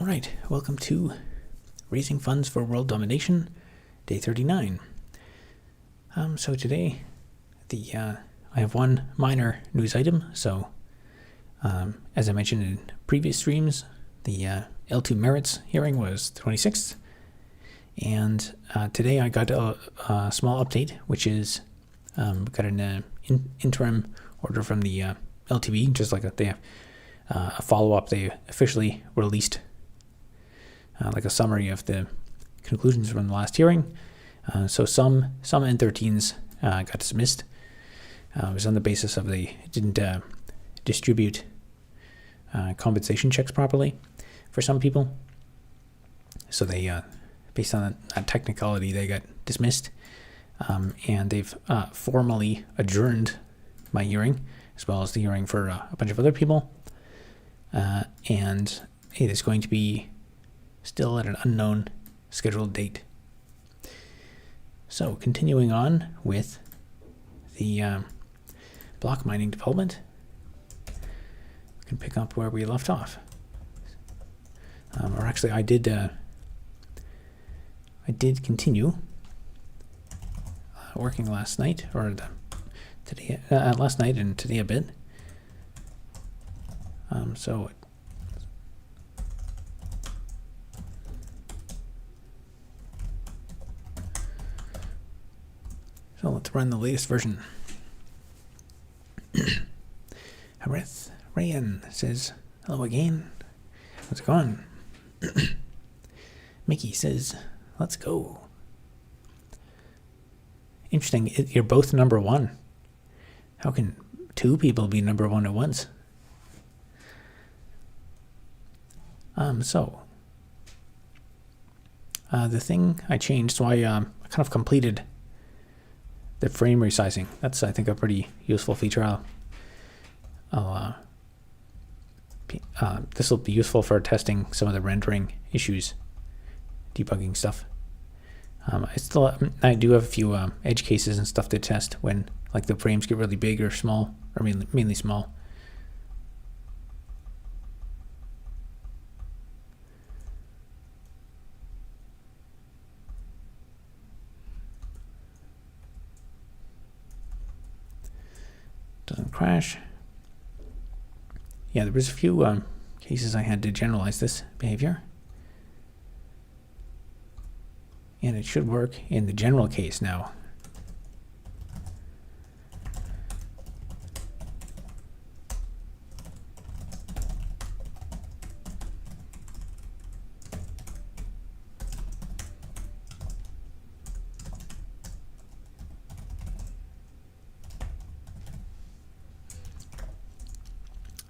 All right, welcome to Raising Funds for World Domination, Day 39. So today, I have one minor news item. So, as I mentioned in previous streams, the L2 merits hearing was the 26th, and today I got a small update, which is got an interim order from the LTV, just like they have a follow-up. They officially released like a summary of the conclusions from the last hearing. So some N13s got dismissed. It was on the basis of they didn't distribute compensation checks properly for some people. So they, based on that technicality, they got dismissed. And they've formally adjourned my hearing, as well as the hearing for a bunch of other people. And it is going to be still at an unknown scheduled date. So continuing on with the block mining development, we can pick up where we left off. Or actually, I did continue working last night, or today, last night and today a bit. So let's run the latest version. Harith Rayan says, hello again. How's it going? Mickey says, let's go. Interesting, you're both number one. How can two people be number one at once? The thing I changed, so I kind of completed the frame resizing. That's, I think, a pretty useful feature. This will be useful for testing some of the rendering issues, debugging stuff. I do have a few edge cases and stuff to test when, like, the frames get really big or small, or mainly small. Doesn't crash. Yeah, there was a few cases I had to generalize this behavior. And it should work in the general case now.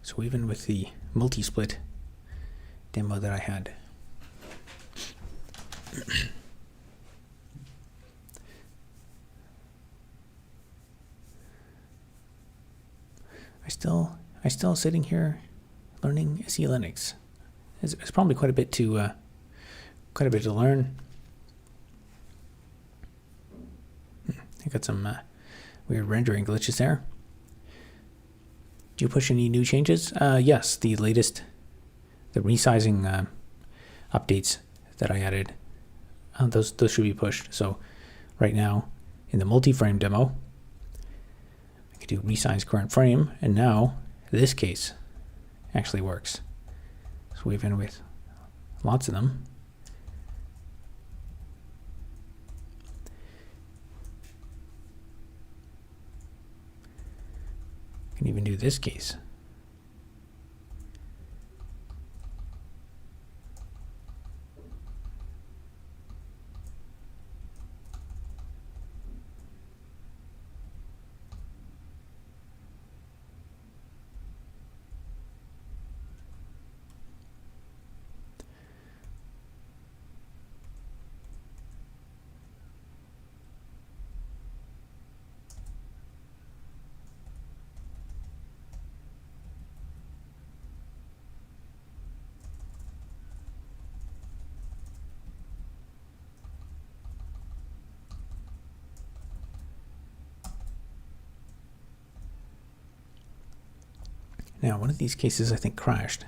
So even with the multi-split demo that I had, I still sitting here learning SE Linux. It's probably quite a bit to learn. I got some weird rendering glitches there. Do you push any new changes? Yes, the latest, the resizing updates that I added, those should be pushed. So right now, in the multi-frame demo, I could do resize current frame, and now this case actually works. So we've been with lots of them. Can even do this case. Now, one of these cases I think crashed.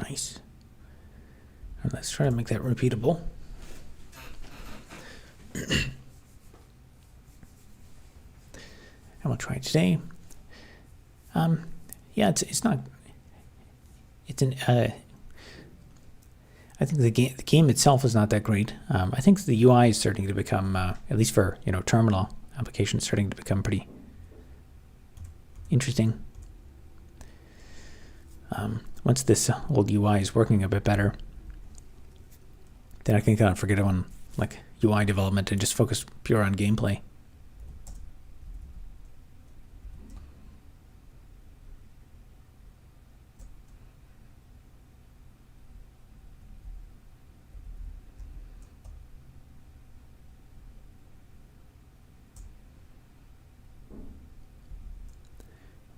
Nice. And let's try to make that repeatable. And we'll try it today. Yeah, it's not. It's an. I think the game itself is not that great. I think the UI is starting to become, at least for terminal applications, starting to become pretty interesting. Once this old UI is working a bit better, then I think I'll forget on like UI development and just focus pure on gameplay.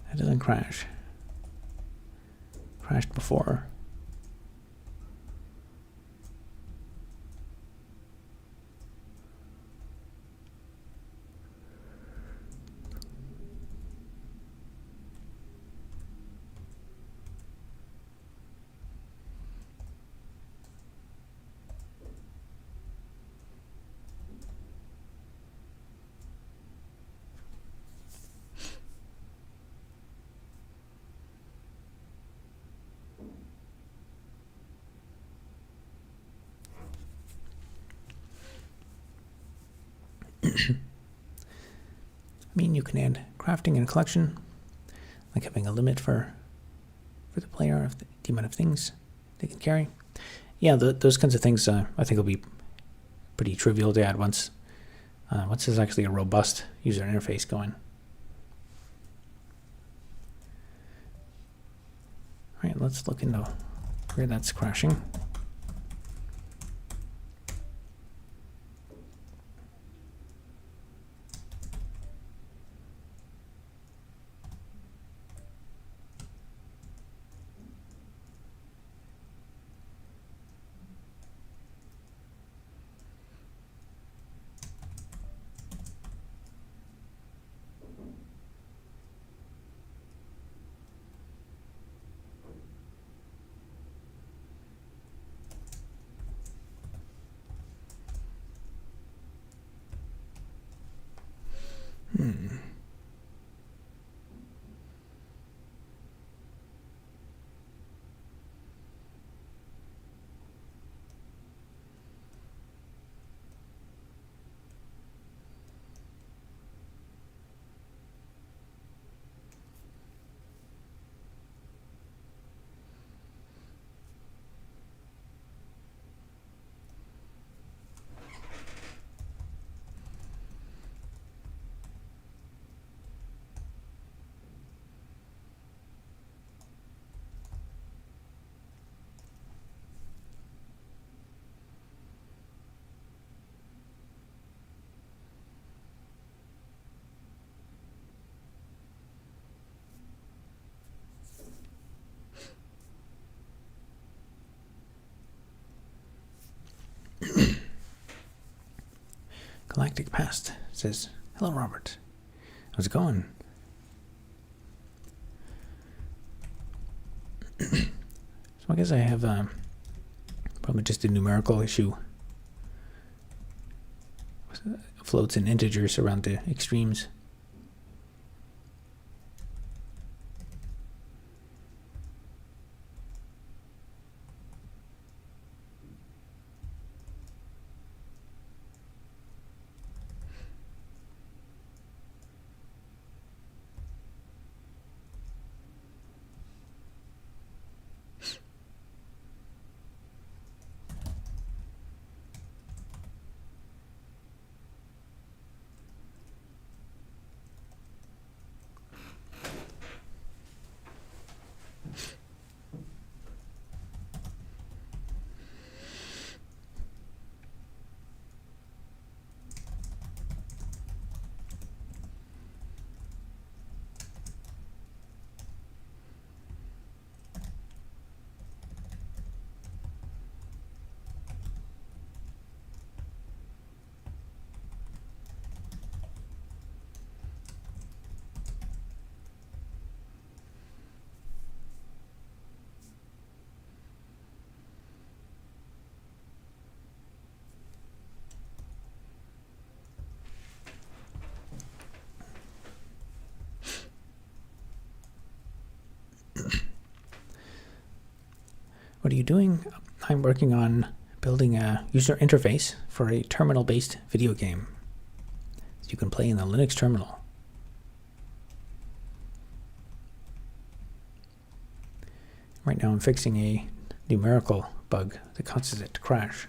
That doesn't crash. Crashed before. I mean, you can add crafting and collection, like having a limit for the player of the amount of things they can carry. Yeah, those kinds of things I think will be pretty trivial to add once there's actually a robust user interface going. All right, let's look into where that's crashing. Galactic Past says, "Hello, Robert. How's it going?" So I guess I have probably just a numerical issue. Floats and integers around the extremes. What are you doing? I'm working on building a user interface for a terminal-based video game that you can play in the Linux terminal. Right now I'm fixing a numerical bug that causes it to crash.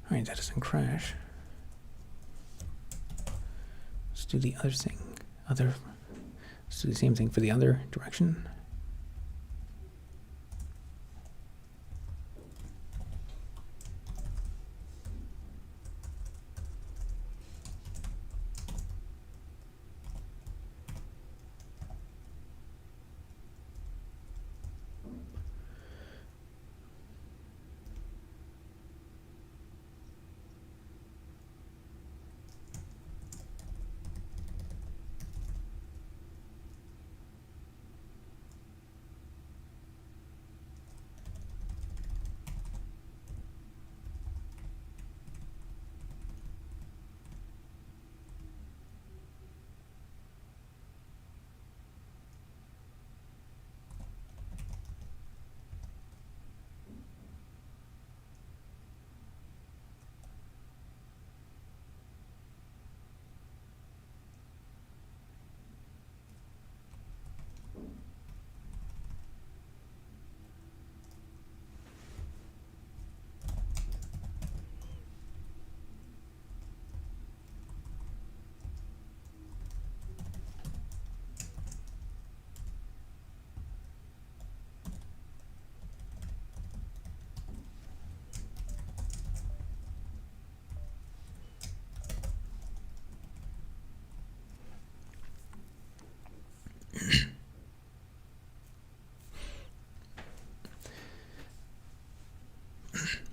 All right, that doesn't crash. Let's do the other thing. Let's do the same thing for the other direction.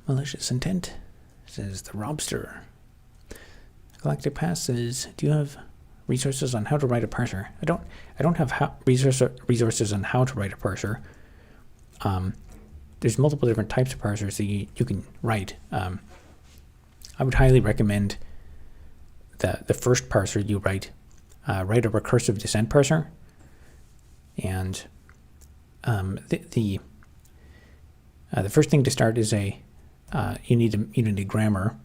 Malicious intent says the Robster. Galactic Pass says, do you have resources on how to write a parser? I don't have resources on how to write a parser. There's multiple different types of parsers that you can write. I would highly recommend the first parser you write. Write a recursive descent parser, and the first thing to start is you need a grammar.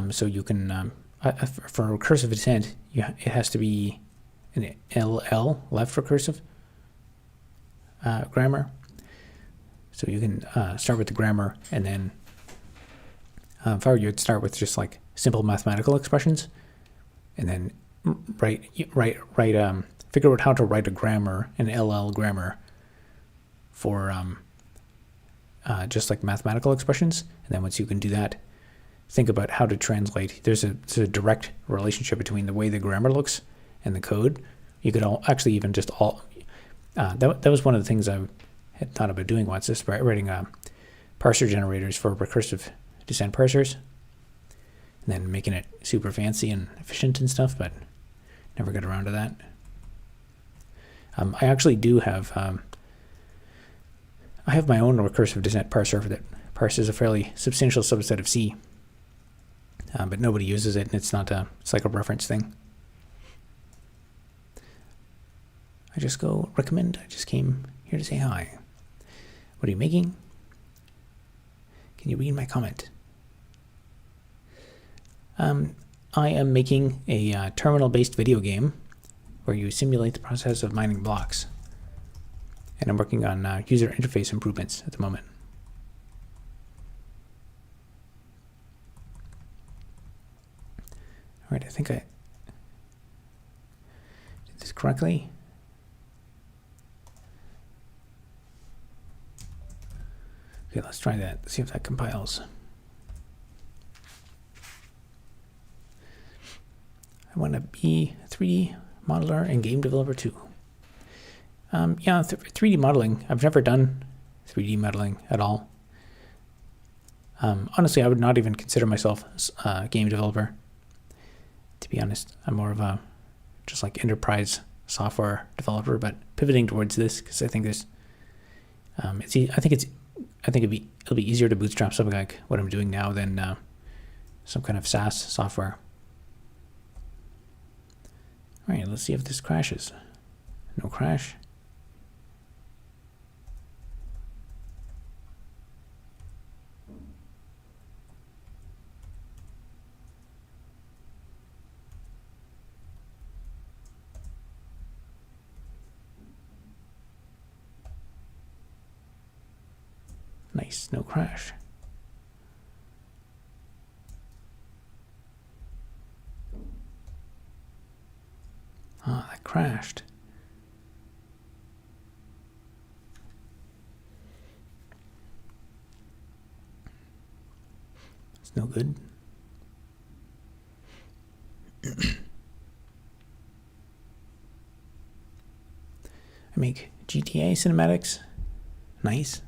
So you can for recursive descent, it has to be an LL, left recursive grammar. So you can start with the grammar, and then if I were you, would start with just like simple mathematical expressions, and then figure out how to write a grammar, an LL grammar, for just like mathematical expressions. And then once you can do that, think about how to translate. There's a direct relationship between the way the grammar looks and the code. You could actually even just that was one of the things I had thought about doing once, is writing parser generators for recursive descent parsers, and then making it super fancy and efficient and stuff, but never got around to that. I actually do have I have my own recursive descent parser that parses a fairly substantial subset of C, but nobody uses it, and it's like a reference thing. I just go recommend. I just came here to say hi. What are you making? Can you read my comment? I am making a terminal-based video game where you simulate the process of mining blocks. And I'm working on user interface improvements at the moment. All right, I think I did this correctly. Okay, let's try that. Let's see if that compiles. I want to be a 3D modeler and game developer too. Yeah, 3D modeling. I've never done 3D modeling at all. Honestly, I would not even consider myself a game developer. To be honest, I'm more of a just like enterprise software developer, but pivoting towards this because I think there's, it'll be easier to bootstrap something like what I'm doing now than some kind of SaaS software. All right, let's see if this crashes. No crash. Nice, no crash. crashed. It's no good. I make GTA cinematics. Nice.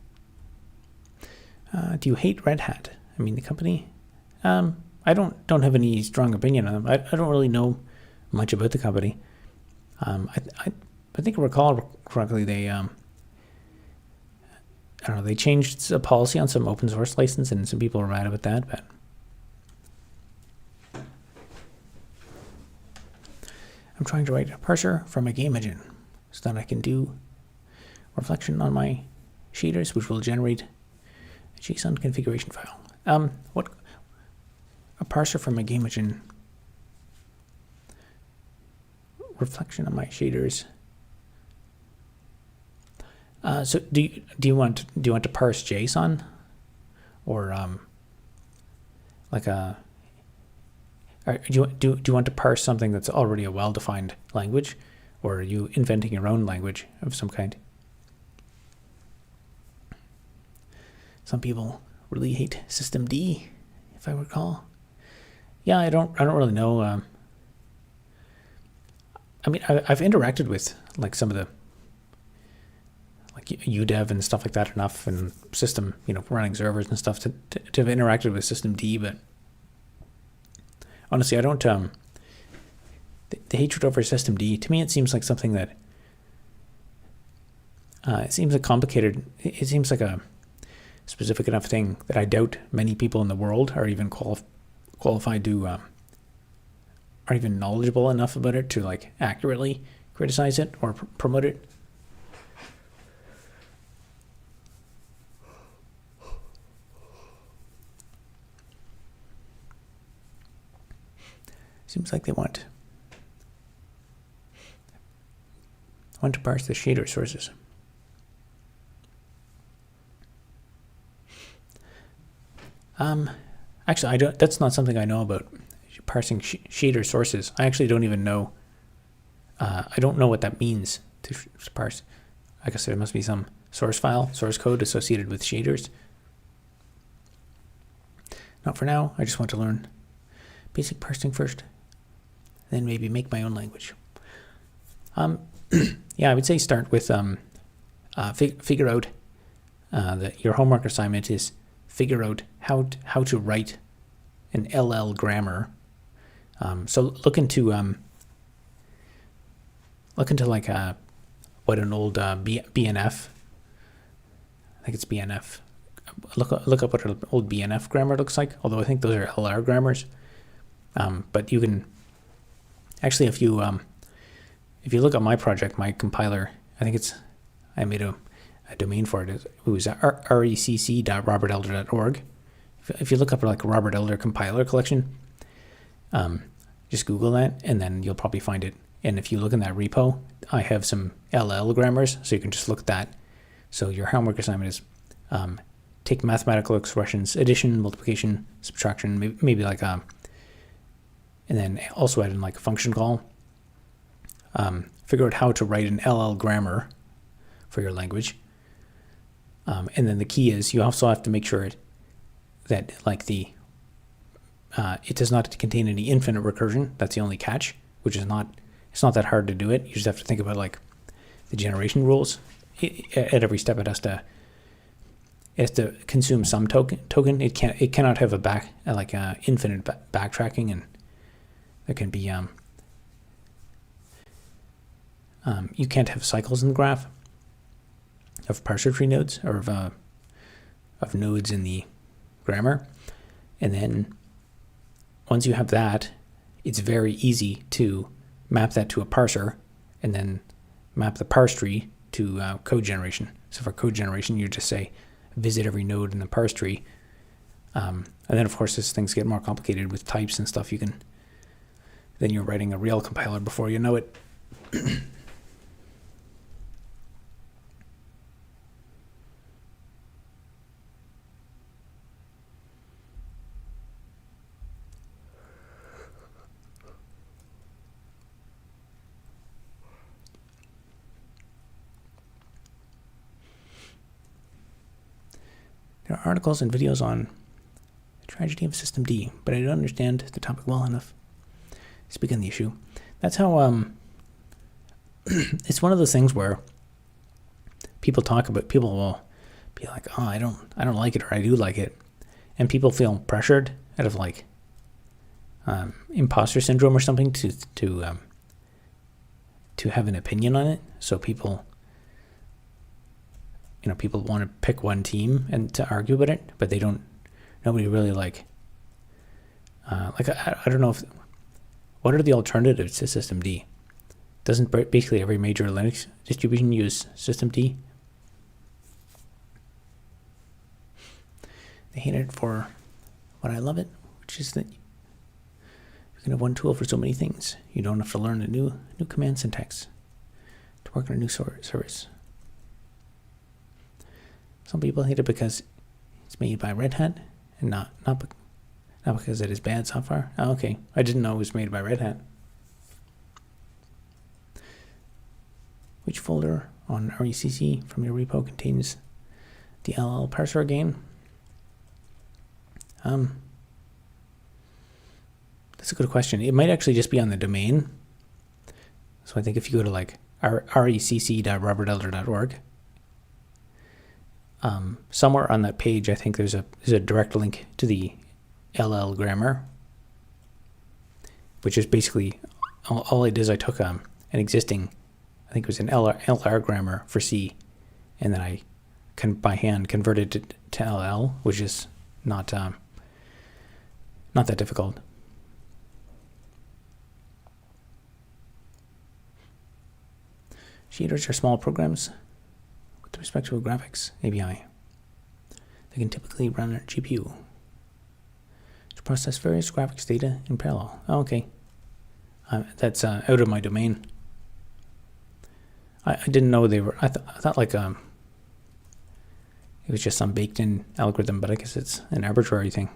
Do you hate Red Hat? I mean, the company? I don't have any strong opinion on them. I don't really know much about the company. I think I recall correctly, they I don't know, they changed a policy on some open source license, and some people were mad about that. But I'm trying to write a parser for my game engine so that I can do reflection on my shaders, which will generate a JSON configuration file. What a parser for my game engine, reflection on my shaders. So do you want to parse JSON, or like a? Or do you want to parse something that's already a well-defined language, or are you inventing your own language of some kind? Some people really hate systemd, if I recall. Yeah, I don't really know. I mean, I've interacted with like some of the like UDEV and stuff like that enough, and system, running servers and stuff to have interacted with systemd, but honestly, I don't. The hatred over systemd, to me, it seems like something that it seems like complicated. It seems like a specific enough thing that I doubt many people in the world are even qualified to, are even knowledgeable enough about it to like accurately criticize it or promote it. Seems like they want to parse the shader sources. Actually, I don't. That's not something I know about. Parsing shader sources. I actually don't even know. I don't know what that means to parse. I guess there must be some source code associated with shaders. Not for now. I just want to learn basic parsing first, then maybe make my own language. Yeah, I would say start with figure out that your homework assignment is figure out how to write an LL grammar. So look into like what an old BNF. I think it's BNF. Look up what an old BNF grammar looks like. Although I think those are LR grammars. But you can actually, if you look at my project, my compiler, I made a domain for it. It was recc.robertelder.org. If you look up like Robert Elder compiler collection, just Google that, and then you'll probably find it. And if you look in that repo, I have some LL grammars, so you can just look at that. So your homework assignment is take mathematical expressions, addition, multiplication, subtraction, maybe like and then also add in like a function call. Figure out how to write an LL grammar for your language. And then the key is you also have to make sure that like it does not contain any infinite recursion. That's the only catch, which is it's not that hard to do it. You just have to think about like the generation rules. At every step, it has to consume some token. It cannot have infinite backtracking, and there can be you can't have cycles in the graph of parser tree nodes, or of nodes in the grammar. And then once you have that, it's very easy to map that to a parser, and then map the parse tree to code generation. So for code generation, you just say visit every node in the parse tree. And then of course, as things get more complicated with types and stuff, then you're writing a real compiler before you know it. There are articles and videos on the tragedy of System D, but I don't understand the topic well enough to speak on the issue. That's how it's one of those things where people will be like, oh, I don't like it, or I do like it, and people feel pressured out of like imposter syndrome or something to have an opinion on it. So people want to pick one team and to argue about it, but nobody really like I don't know what are the alternatives to System D? Doesn't basically every major Linux distribution use System D? They hate it for what I love it, which is that you can have one tool for so many things. You don't have to learn a new command syntax to work on a new service. Some people hate it because it's made by Red Hat and not because it is bad software. Oh, okay, I didn't know it was made by Red Hat. Which folder on RECC from your repo contains the LL parser again? That's a good question. It might actually just be on the domain. So I think if you go to like recc.robertelder.org, somewhere on that page, I think there's a direct link to the LL grammar, which is basically all I did is I took an existing, I think it was an LR grammar for C, and then I by hand converted it to LL, which is not that difficult. Shaders are small programs with respect to a graphics API. They can typically run on GPU to process various graphics data in parallel. Oh, okay. That's out of my domain. I didn't know they were. I thought like it was just some baked-in algorithm, but I guess it's an arbitrary thing.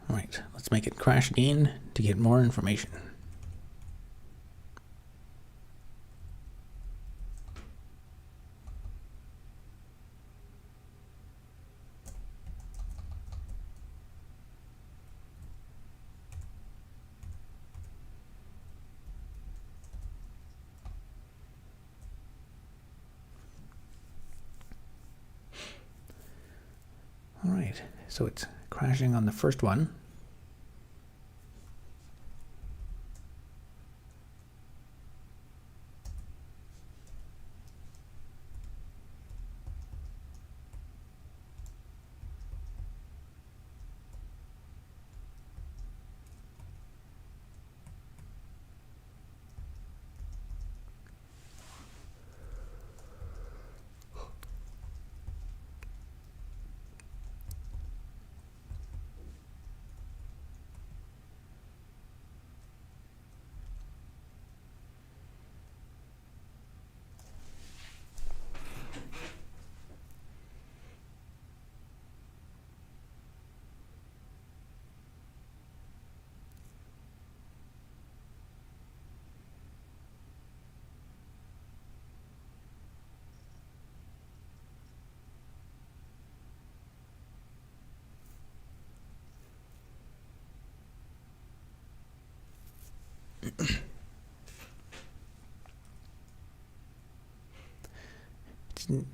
Right, let's make it crash again to get more information. All right, so it's crashing on the first one.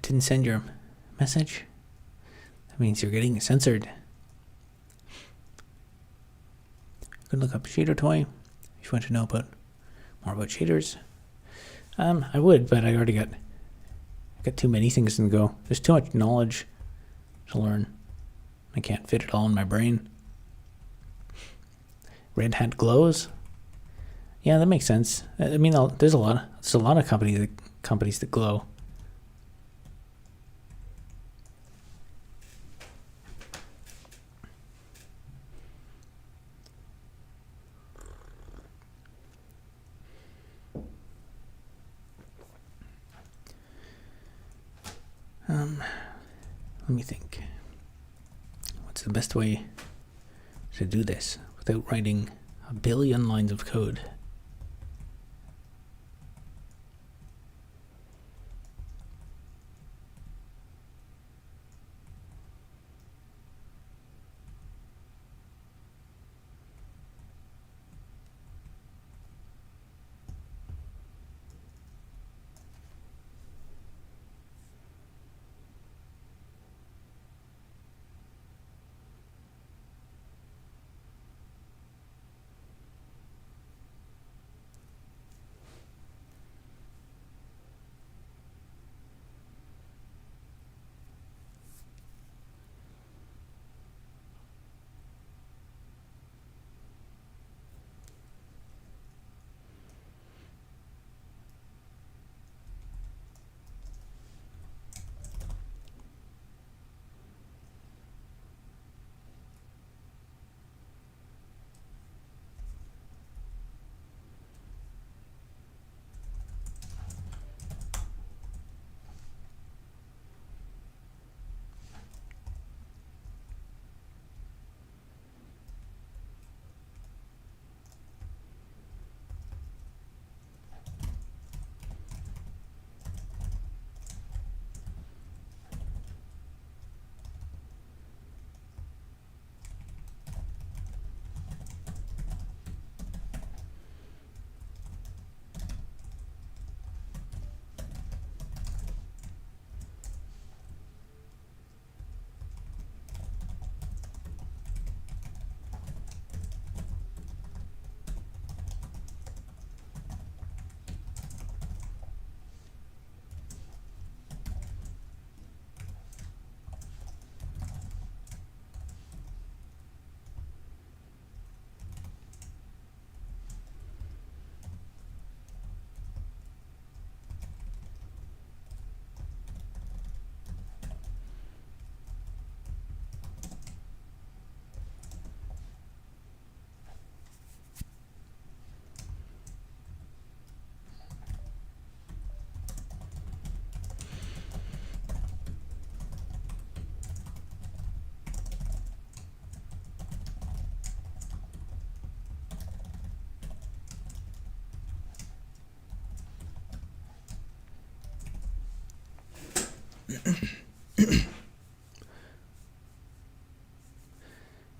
Didn't send your message? That means you're getting censored. You can look up shader toy if you want to know more about shaders. I would, but I already got too many things to go. There's too much knowledge to learn. I can't fit it all in my brain. Red Hat glows. Yeah, that makes sense. I mean, there's a lot of companies that glow. Let me think. What's the best way to do this without writing a billion lines of code?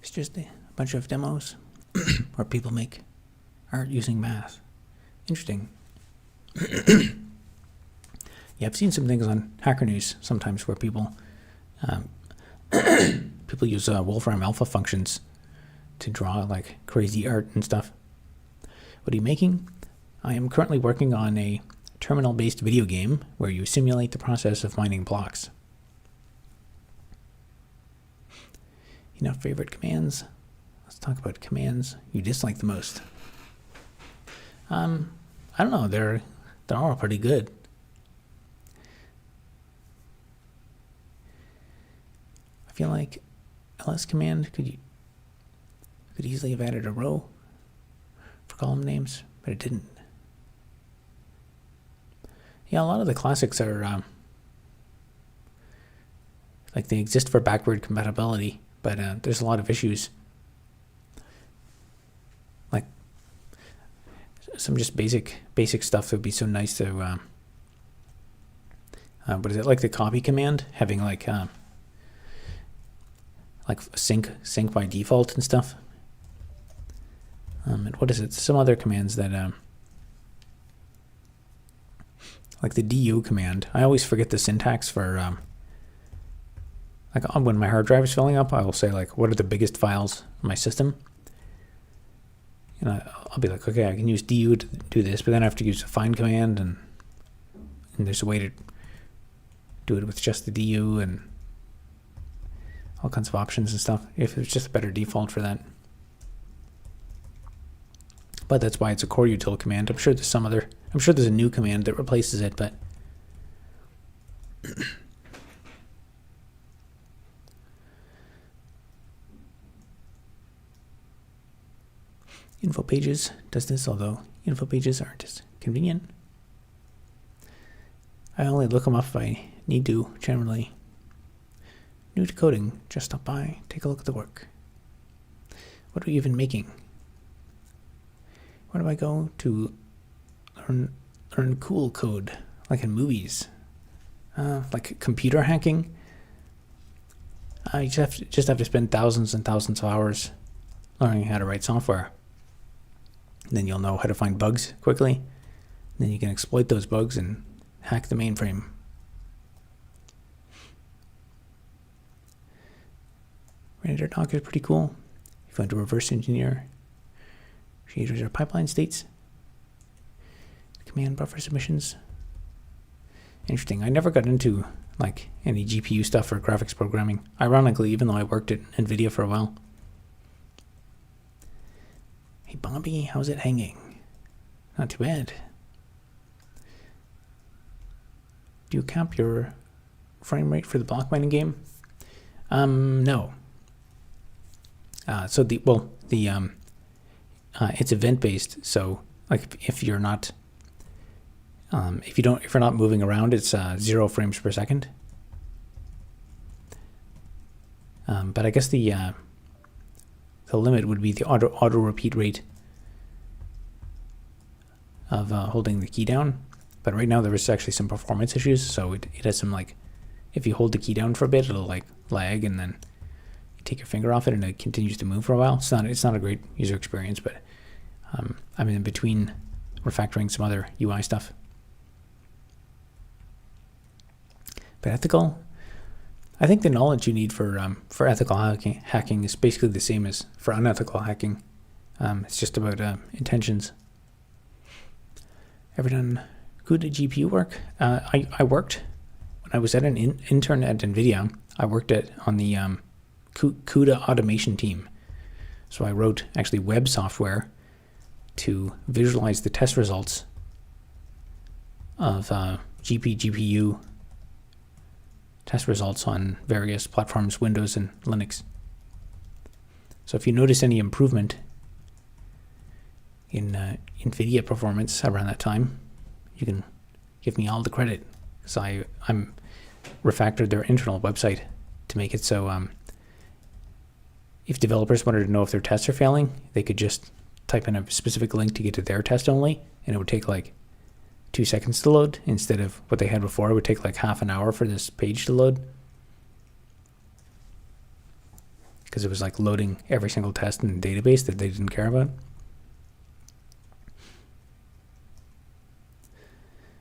It's just a bunch of demos where people make art using math. Interesting. Yeah, I've seen some things on Hacker News sometimes where people use Wolfram Alpha functions to draw like crazy art and stuff. What are you making? I am currently working on a terminal-based video game where you simulate the process of mining blocks. You know, favorite commands? Let's talk about commands you dislike the most. I don't know. They're all pretty good. I feel like ls command could easily have added a row for column names, but it didn't. Yeah, a lot of the classics are like they exist for backward compatibility, but there's a lot of issues. Like some just basic stuff that would be so nice to what is it, like the copy command having like sync by default and stuff. And what is it? Some other commands that, like the du command. I always forget the syntax for, like when my hard drive is filling up, I will say like, what are the biggest files in my system? And I'll be like, okay, I can use du to do this, but then I have to use a find command, and there's a way to do it with just the du and all kinds of options and stuff. If there's just a better default for that. But that's why it's a core util command. I'm sure there's a new command that replaces it, but info pages does this, although info pages aren't as convenient. I only look them up if I need to, generally. New to coding, just stop by, take a look at the work. What are we even making? Where do I go to learn cool code, like in movies? Like computer hacking? I just have to spend thousands and thousands of hours learning how to write software. Then you'll know how to find bugs quickly. Then you can exploit those bugs and hack the mainframe. Render doc is pretty cool. If you want to reverse engineer shaders or pipeline states, command buffer submissions. Interesting. I never got into like any GPU stuff or graphics programming. Ironically, even though I worked at NVIDIA for a while. Hey Bobby, how's it hanging? Not too bad. Do you cap your frame rate for the block mining game? No. It's event based. So like if you're not moving around, it's 0 frames per second. But I guess the limit would be the auto repeat rate of holding the key down. But right now there is actually some performance issues, so it has some like, if you hold the key down for a bit, it'll like lag, and then you take your finger off it and it continues to move for a while. It's not a great user experience, but I'm in between refactoring some other UI stuff. But ethical, I think the knowledge you need for ethical hacking is basically the same as for unethical hacking. It's just about intentions. Ever done good GPU work? I worked when I was at an intern at NVIDIA. I worked on the CUDA automation team. So I wrote actually web software to visualize the test results of GPU test results on various platforms, Windows and Linux. So if you notice any improvement in NVIDIA performance around that time, you can give me all the credit, because I'm refactored their internal website to make it so if developers wanted to know if their tests are failing, they could just type in a specific link to get to their test only, and it would take like 2 seconds to load instead of what they had before. It would take like half an hour for this page to load, because it was like loading every single test in the database that they didn't care about.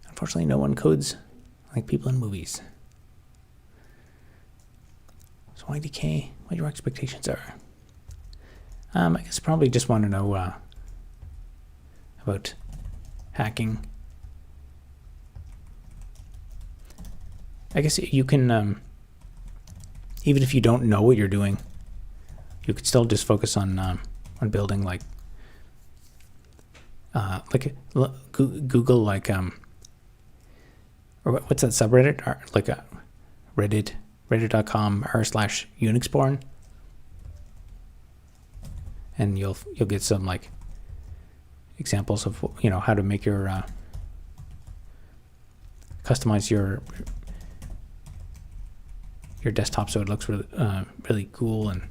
Unfortunately, no one codes like people in movies. So YDK, what your expectations are? I guess probably just want to know about hacking. I guess you can, even if you don't know what you're doing, you could still just focus on building like Google, like or what's that subreddit? Like reddit.com r/unixborn, and you'll get some like examples of how to make your customize your desktop so it looks really really cool. And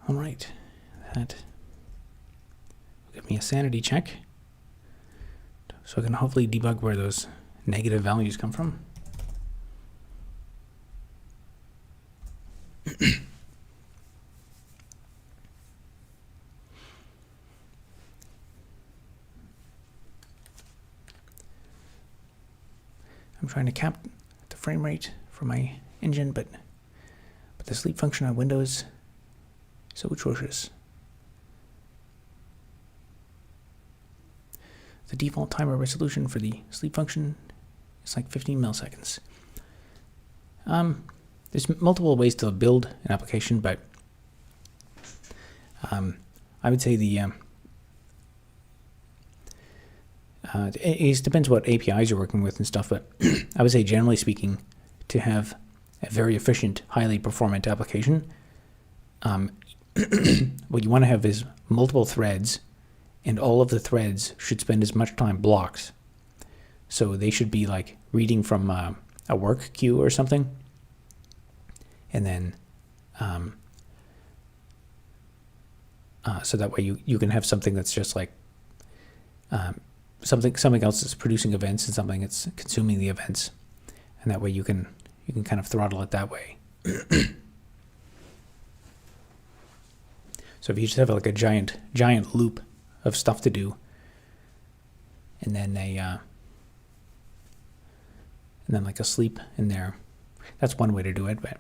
All right, that will give me a sanity check, so I can hopefully debug where those negative values come from. I'm trying to cap the frame rate for my engine, but the sleep function on Windows is so atrocious. The default timer resolution for the sleep function is like 15 milliseconds. There's multiple ways to build an application, but I would say it depends what APIs you're working with and stuff, but I would say generally speaking, to have a very efficient, highly performant application, what you want to have is multiple threads, and all of the threads should spend as much time blocked. So they should be like reading from a work queue or something, and then so that way you can have something that's just like something else that's producing events and something that's consuming the events, and that way you can kind of throttle it that way. So if you just have like a giant loop of stuff to do, and then like a sleep in there, that's one way to do it. But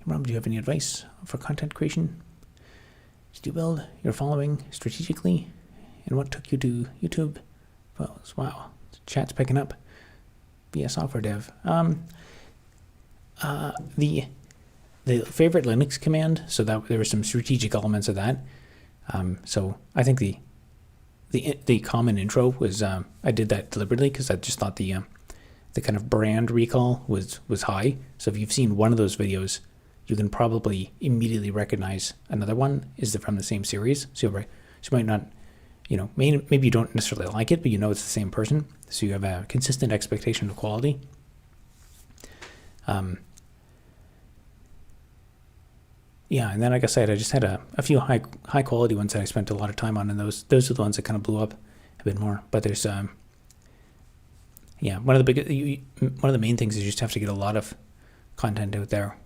Rob, do you have any advice for content creation? Did you build your following strategically? And what took you to YouTube? Well, wow, chat's picking up. Be a software dev. The favorite Linux command, so that there were some strategic elements of that. So I think the common intro was I did that deliberately because I just thought the kind of brand recall was high. So if you've seen one of those videos, you can probably immediately recognize another one is from the same series. So you might not, maybe you don't necessarily like it, but you know it's the same person. So you have a consistent expectation of quality. Yeah, and then like I said, I just had a few high quality ones that I spent a lot of time on, and those are the ones that kind of blew up a bit more. But there's one of the main things is you just have to get a lot of content out there.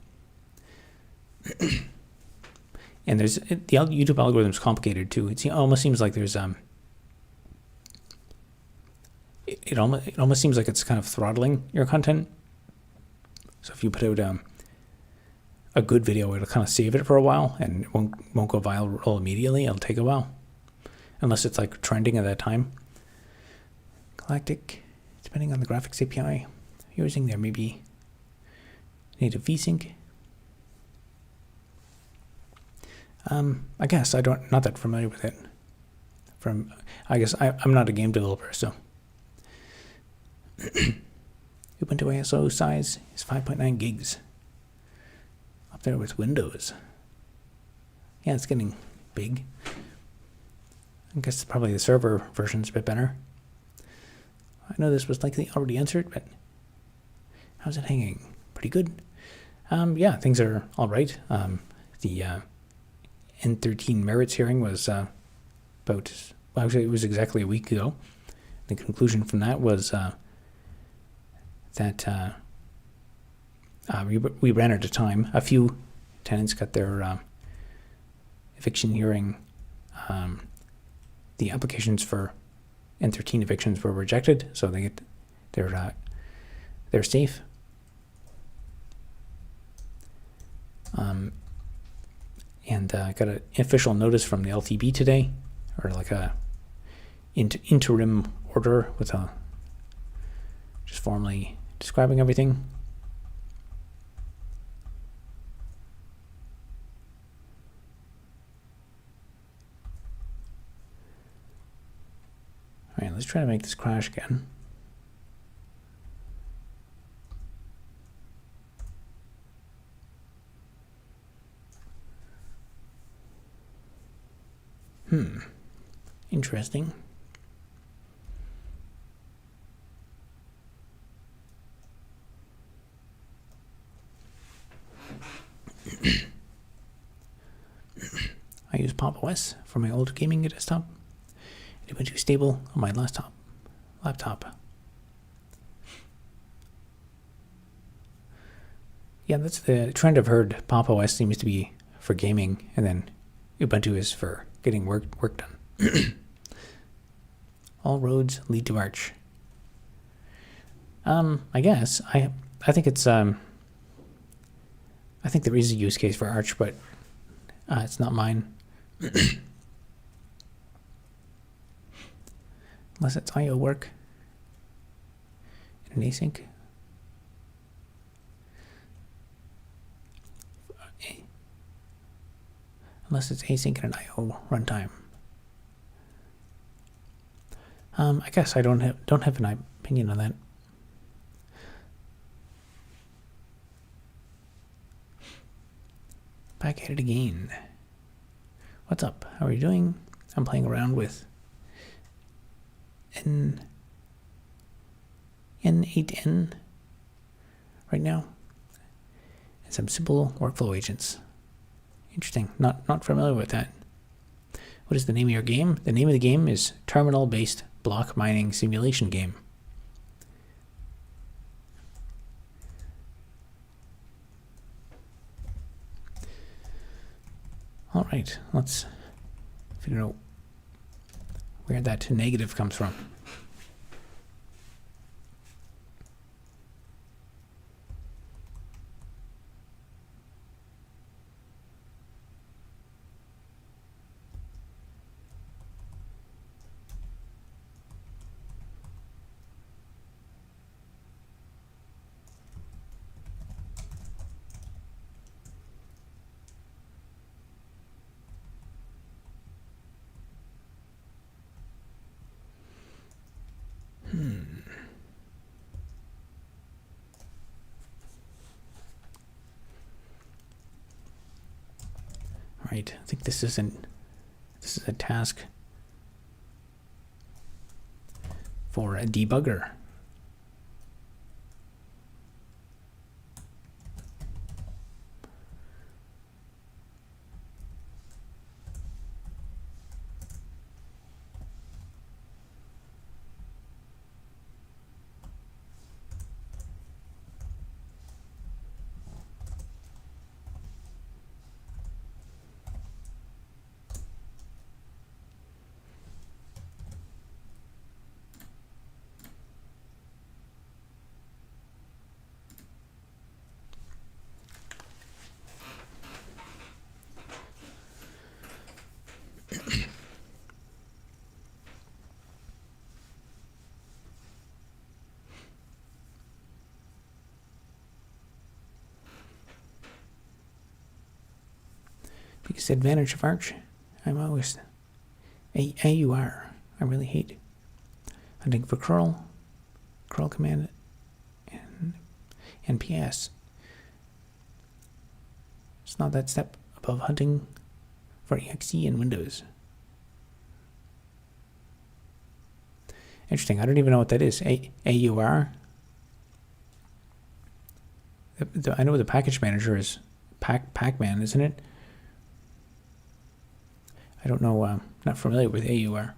And the YouTube algorithm is complicated too. It almost seems like there's it almost seems like it's kind of throttling your content. So if you put out a good video, it'll kind of save it for a while, and it won't go viral immediately. It'll take a while, unless it's like trending at that time. Galactic, depending on the graphics API you're using, there may be native vsync. I guess not that familiar with it. I guess I'm not a game developer, so. Ubuntu ISO size is 5.9 gigs. Up there with Windows. Yeah, it's getting big. I guess probably the server version's a bit better. I know this was likely already answered, but how's it hanging? Pretty good. Yeah, things are all right. The N13 merits hearing was actually it was exactly a week ago. The conclusion from that was that we ran out of time. A few tenants got their eviction hearing. The applications for N13 evictions were rejected, so they're safe. And I got an official notice from the LTB today, or like a interim order with just formally describing everything. All right, let's try to make this crash again. Interesting. OS for my old gaming desktop, and Ubuntu stable on my laptop. Yeah, that's the trend I've heard. Pop OS seems to be for gaming, and then Ubuntu is for getting work done. All roads lead to Arch. I guess I think it's I think there is a use case for Arch, but it's not mine. Unless it's I/O work in an async. Unless it's async in an I/O runtime. I guess I don't have an opinion on that. Back at it again. What's up? How are you doing? I'm playing around with N8N right now, and some simple workflow agents. Interesting. Not familiar with that. What is the name of your game? The name of the game is Terminal-Based Block Mining Simulation Game. All right, let's figure out where that negative comes from. Right, I think this is a task for a debugger. Biggest advantage of Arch, I'm always AUR. I really hate hunting for curl command, and PS. It's not that step above hunting for exe in Windows. Interesting. I don't even know what that is. AUR. I know the package manager is Pacman, isn't it? I don't know. Not familiar with AUR.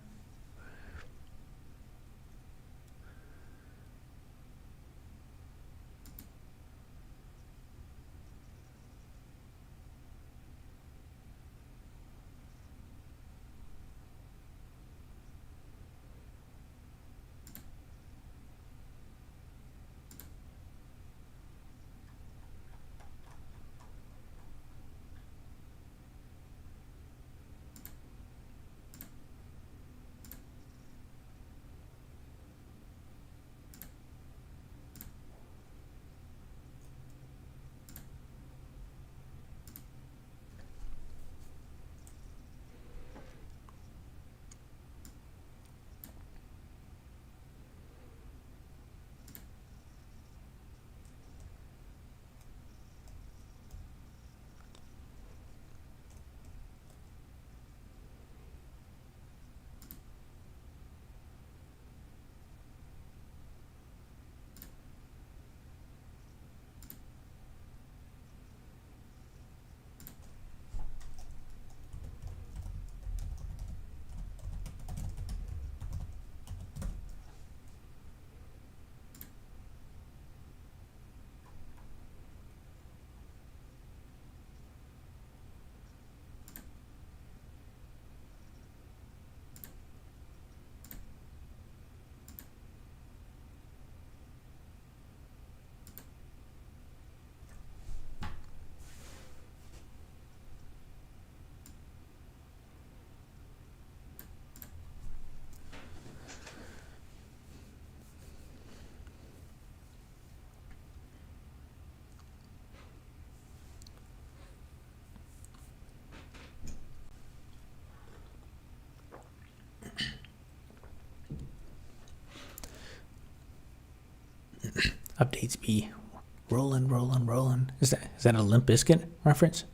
updates be rolling, rolling, rolling. Is that a Limp Bizkit reference?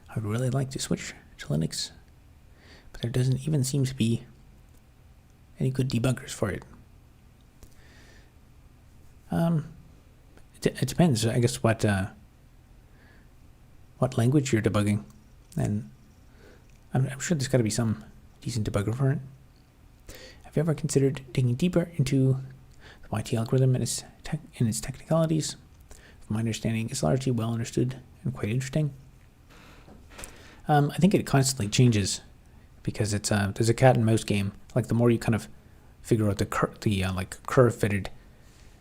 I would really like to switch to Linux, but there doesn't even seem to be any good debuggers for it. It depends, I guess, what language you're debugging, and I'm sure there's got to be some decent debugger for it. Have you ever considered digging deeper into the YT algorithm and its technicalities? From my understanding, it's largely well understood and quite interesting. I think it constantly changes because it's there's a cat and mouse game. Like the more you kind of figure out the curve fitted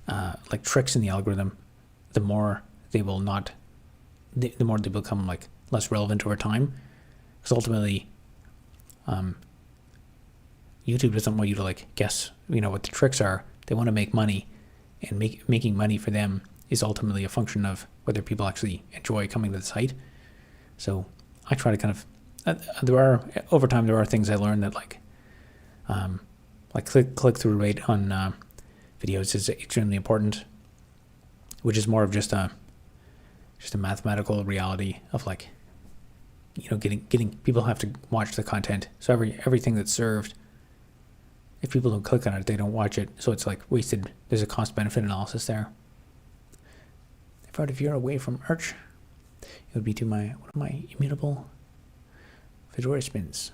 like tricks in the algorithm, the more they will not. The more they become like less relevant over time. Because ultimately, YouTube doesn't want you to like guess, what the tricks are. They want to make money, and making money for them is ultimately a function of whether people actually enjoy coming to the site. So I try to kind of over time there are things I learned that like click through rate on videos is extremely important, which is more of just a mathematical reality of like, getting people have to watch the content. So everything that's served, if people don't click on it, they don't watch it. So it's like wasted. There's a cost benefit analysis there. If I were to veer away from Arch, it would be to one of my immutable Fedora spins.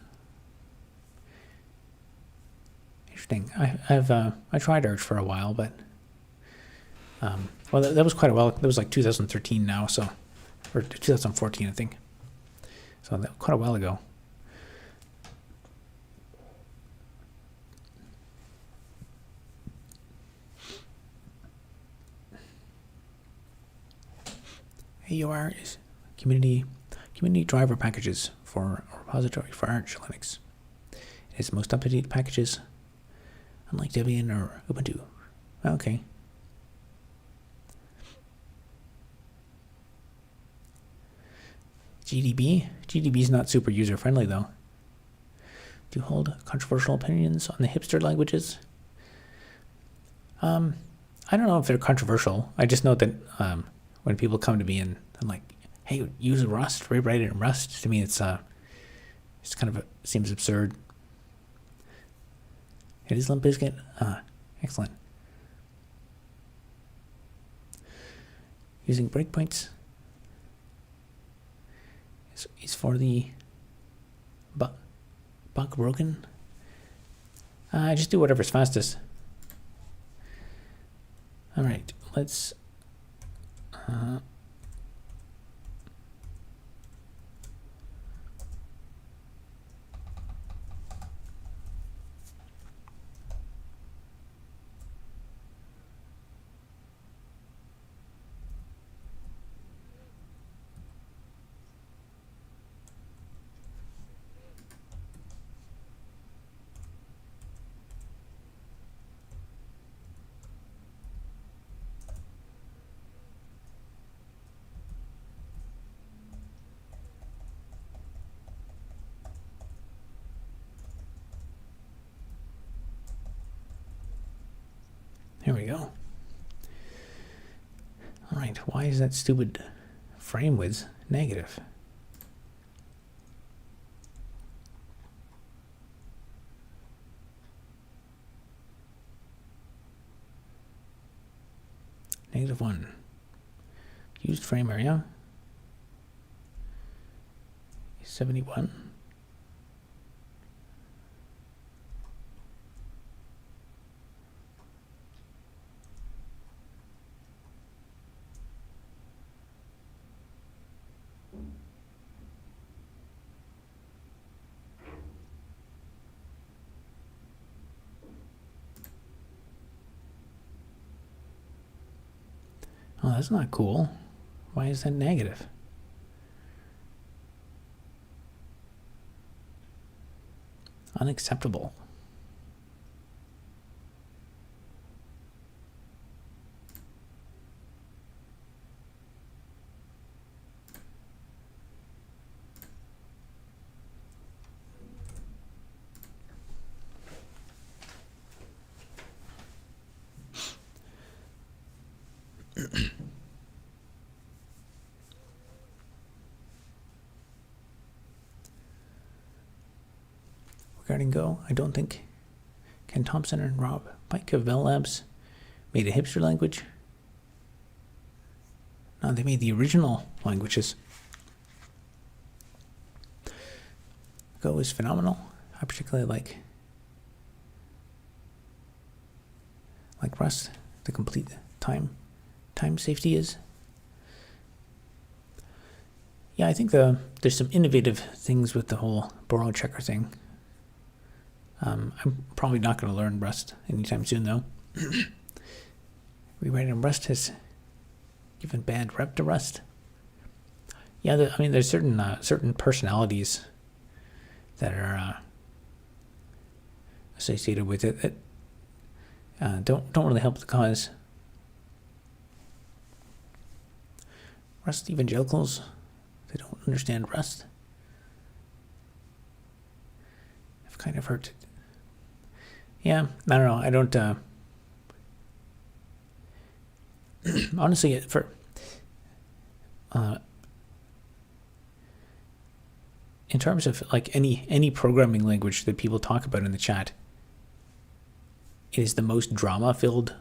Interesting. I tried Arch for a while, but well, that was quite a while. That was like 2013 now, so, or 2014, I think. So that quite a while ago. AUR is community driver packages for a repository for Arch Linux. It is the most up-to-date packages, unlike Debian or Ubuntu. Okay. GDB is not super user-friendly, though. Do you hold controversial opinions on the hipster languages? I don't know if they're controversial. I just know that when people come to me and I'm like, hey, use Rust, rewrite it in Rust, to me it's kind of seems absurd. It is Limp Bizkit? Excellent. Using breakpoints is for the bug broken. I just do whatever's fastest. All right, let's. Here we go. All right, why is that stupid frame width negative? -1. Used frame area 71. Oh, that's not cool. Why is that negative? Unacceptable. Regarding Go, I don't think Ken Thompson and Rob Pike of Bell Labs made a hipster language. No, they made the original languages. Go is phenomenal. I particularly like Rust, the complete time safety is. Yeah, I think there's some innovative things with the whole borrow checker thing. I'm probably not going to learn Rust anytime soon, though. Rewriting Rust has given bad rep to Rust. Yeah, I mean, there's certain personalities that are associated with it that don't really help the cause. Rust evangelicals, they don't understand Rust. I've kind of heard it. Yeah, I don't know. I don't. Honestly, for in terms of like any programming language that people talk about in the chat, it is the most drama-filled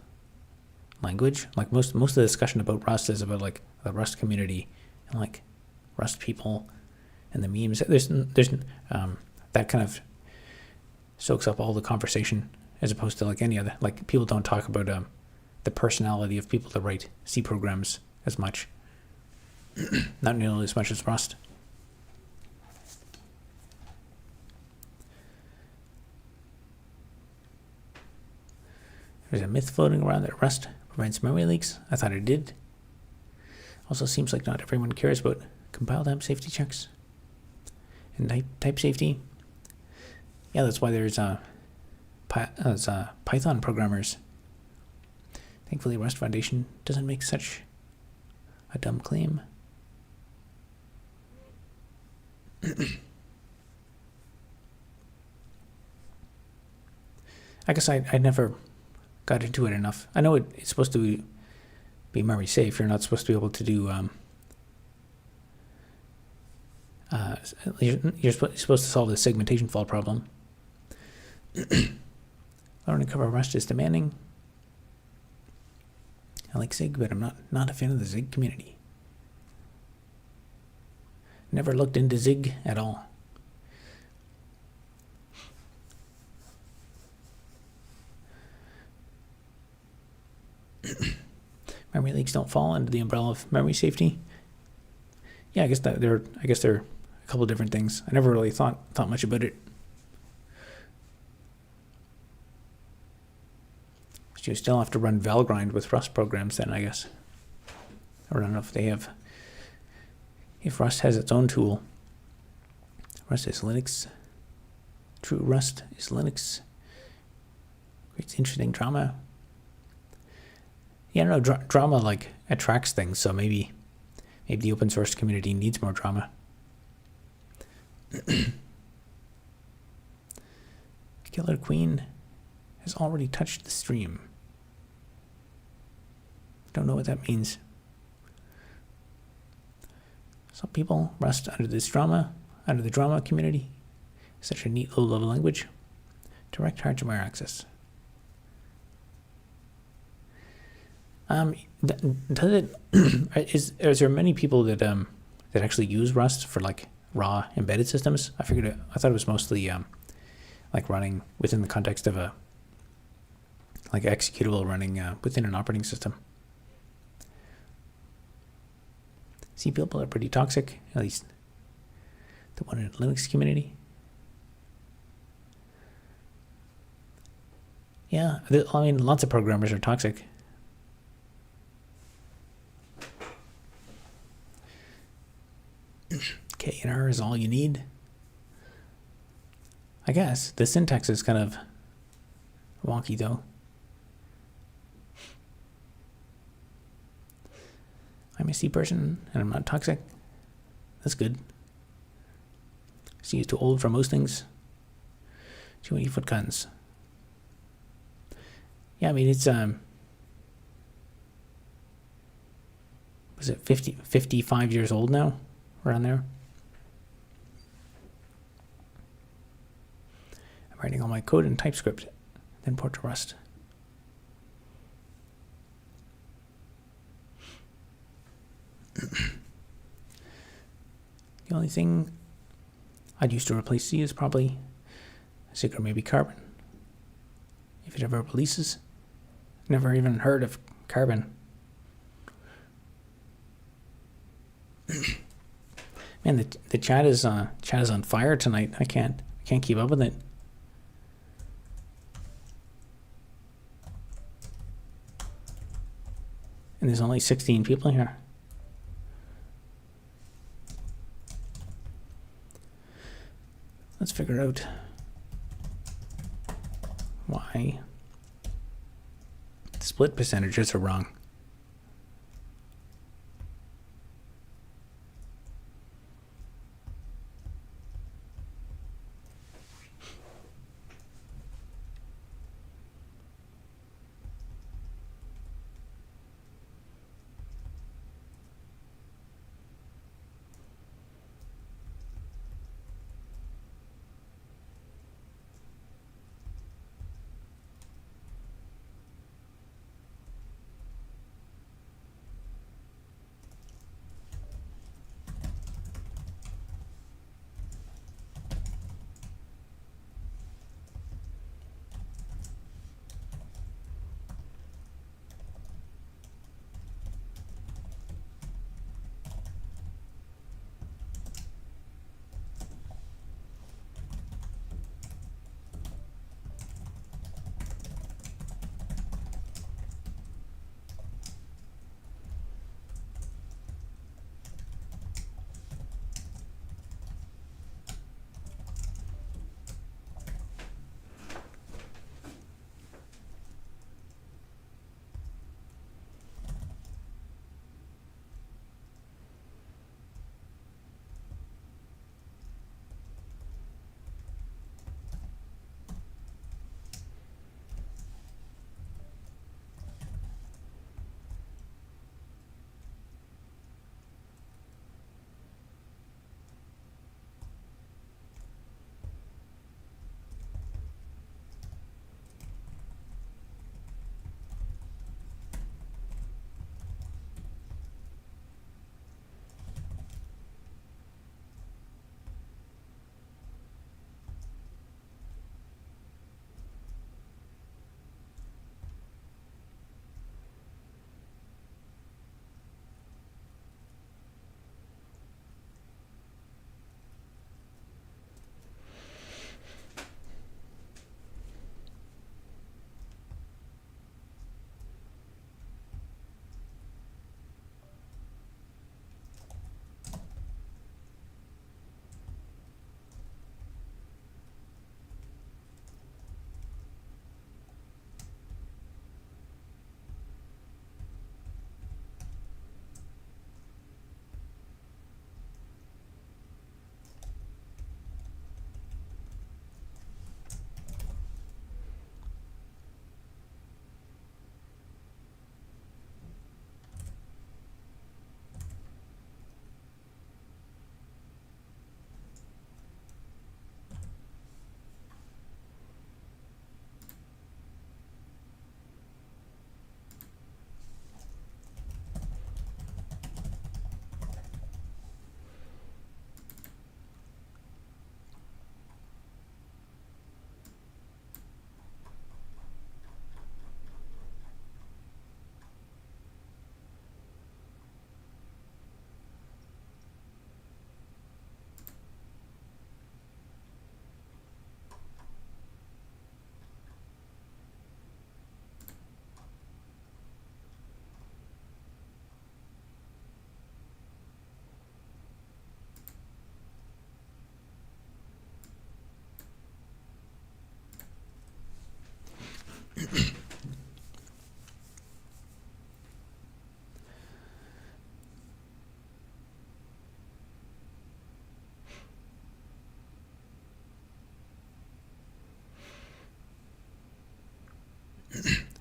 language. Like most of the discussion about Rust is about like the Rust community and like Rust people and the memes. There's that kind of soaks up all the conversation, as opposed to like any other, like people don't talk about the personality of people that write C programs as much. Not nearly as much as Rust. There's a myth floating around that Rust prevents memory leaks. I thought it did. Also seems like not everyone cares about compile time safety checks and type safety. Yeah, that's why there's Python programmers. Thankfully, Rust Foundation doesn't make such a dumb claim. I guess I never got into it enough. I know it's supposed to be memory safe. You're not supposed to be able to do you're supposed to solve the segmentation fault problem. Learning to cover Rust is demanding. I like Zig, but I'm not a fan of the Zig community. Never looked into Zig at all. Memory leaks don't fall under the umbrella of memory safety. Yeah, I guess they're a couple of different things. I never really thought much about it. But you still have to run Valgrind with Rust programs then, I guess. I don't know if Rust has its own tool. Rust is Linux. True Rust is Linux. Creates interesting drama. Yeah, no, drama like attracts things, so maybe the open source community needs more drama. Killer Queen has already touched the stream. Don't know what that means. Some people rust under the drama community. Such a neat low-level language. Direct hardware access. Does it is there many people that actually use Rust for like raw embedded systems? I thought it was mostly like running within the context of a like executable running within an operating system. C people are pretty toxic, at least the one in the Linux community. Yeah, I mean, lots of programmers are toxic. K and R is all you need. I guess the syntax is kind of wonky though. I'm a C person and I'm not toxic. That's good. C is too old for most things. Too many foot guns. Yeah, I mean it's was it 55 years old now? Around there. I'm writing all my code in TypeScript, then port to Rust. The only thing I'd use to replace C is probably Zig or maybe Carbon. If it ever releases. Never even heard of Carbon. Man, the chat is on fire tonight. I can't keep up with it. And there's only 16 people here. Let's figure out why the split percentages are wrong.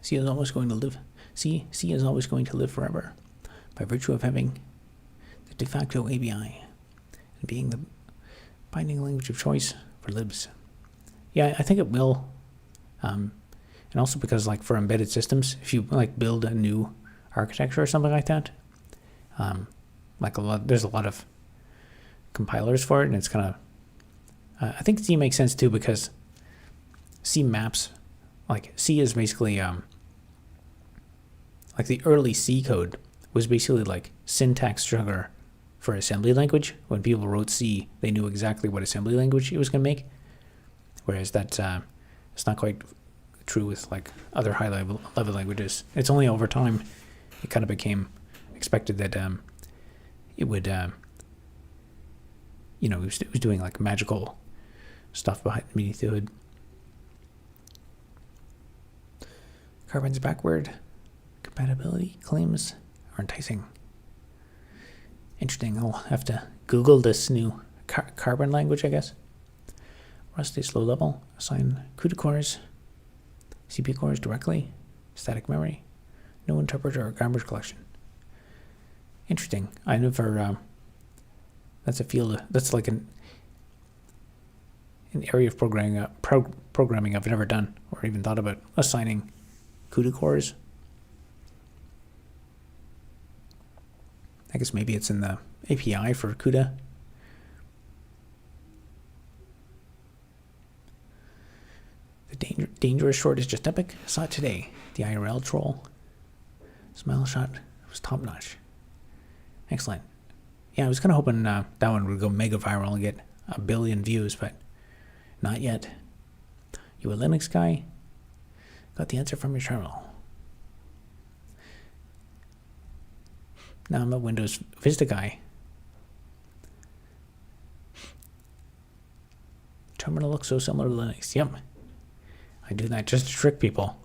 C is always going to live. C is always going to live forever. by virtue of having the de facto ABI and being the binding language of choice for libs. Yeah, I think it will. And also because, like, for embedded systems, if you like build a new architecture or something like that, there's a lot of compilers for it, and it's kind of I think C makes sense too, because C maps, like C is basically like the early C code was basically like syntax sugar for assembly language. When people wrote C, they knew exactly what assembly language it was going to make, whereas that it's not quite true with like other high level languages. It's only over time it kind of became expected that it would it was doing like magical stuff beneath the hood. Carbon's backward compatibility claims are enticing. Interesting. I'll have to Google this new Carbon language, I guess. Rust is low level. Assign CUDA cores, CPU cores directly. Static memory. No interpreter or garbage collection. Interesting. I never. That's a field. That's like an area of programming I've never done or even thought about, assigning CUDA cores. I guess maybe it's in the API for CUDA. The dangerous short is just epic. Saw it today. The IRL troll. Smile shot was top notch. Excellent. Yeah, I was kind of hoping that one would go mega viral and get 1 billion views, but not yet. You a Linux guy? Got the answer from your terminal. Now I'm a Windows Vista guy. Terminal looks so similar to Linux. Yep. I do that just to trick people.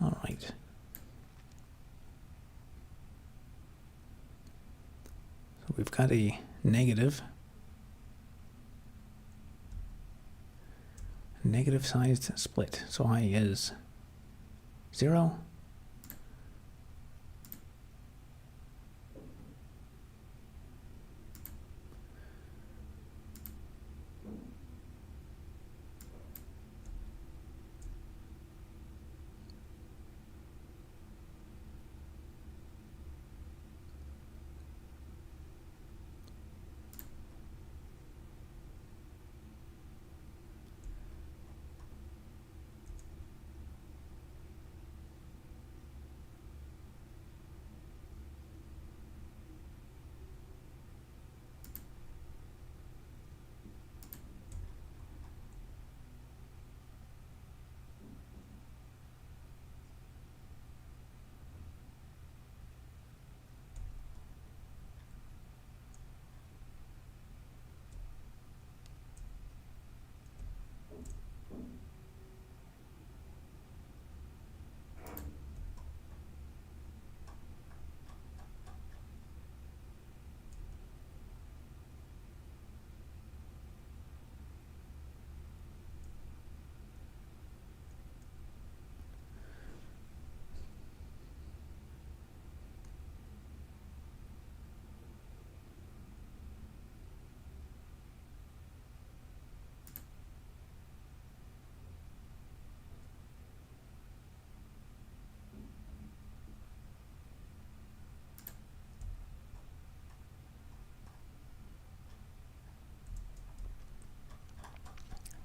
All right. So we've got a negative sized split. So I is 0.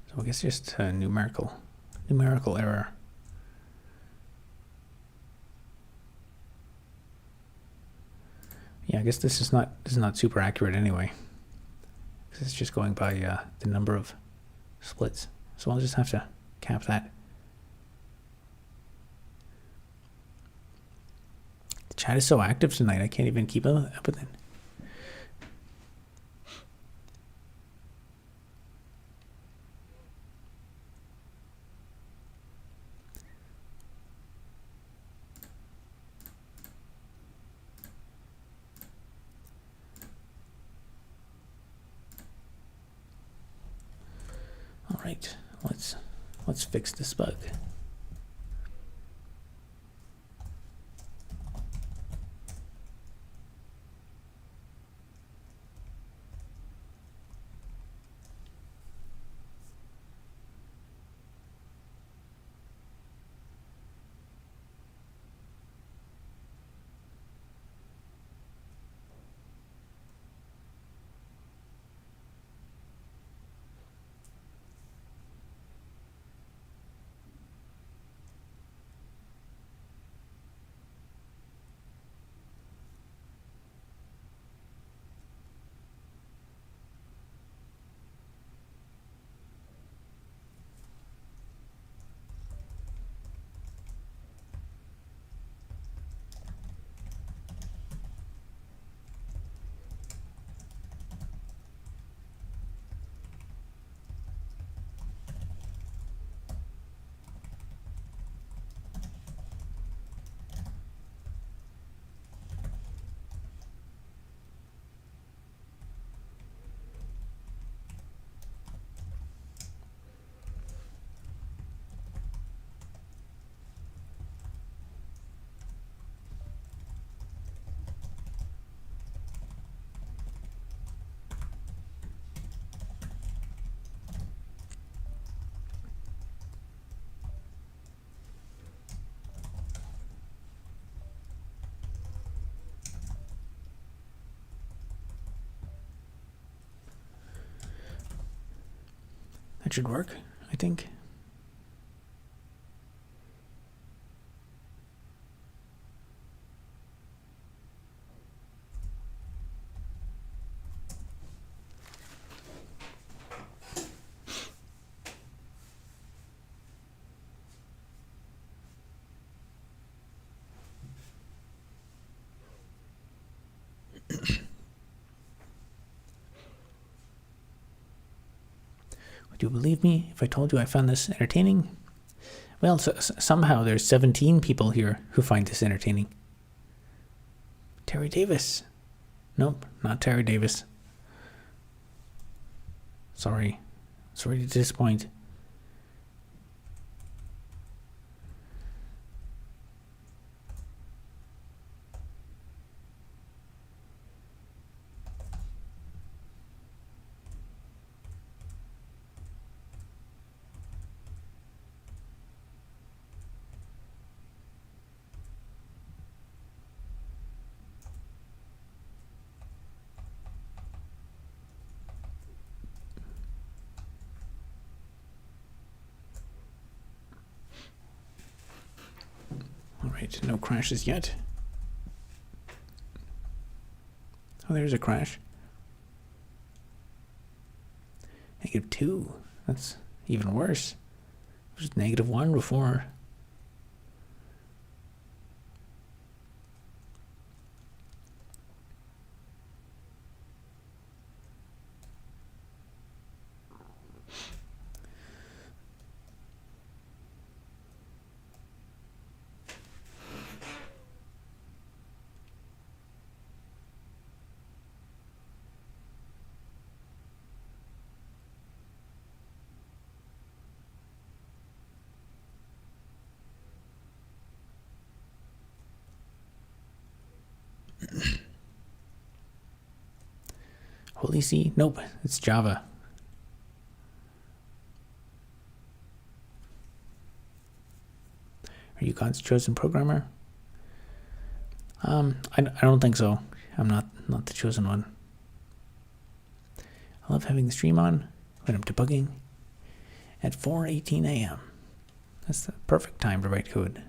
So I guess just a numerical error. Yeah, I guess this is not super accurate anyway. It's just going by the number of splits. So I'll just have to cap that. The chat is so active tonight, I can't even keep up with it. All right, let's fix this bug. That should work, I think. Would you believe me if I told you I found this entertaining? Well, somehow there's 17 people here who find this entertaining. Terry Davis. Nope, not Terry Davis. Sorry to disappoint. Alright, no crashes yet. Oh, there's a crash. -2. That's even worse. It was -1 before. Holy C? Nope, it's Java. Are you God's chosen programmer? I don't think so. I'm not the chosen one. I love having the stream on when I'm debugging at 4:18 a.m. That's the perfect time to write code.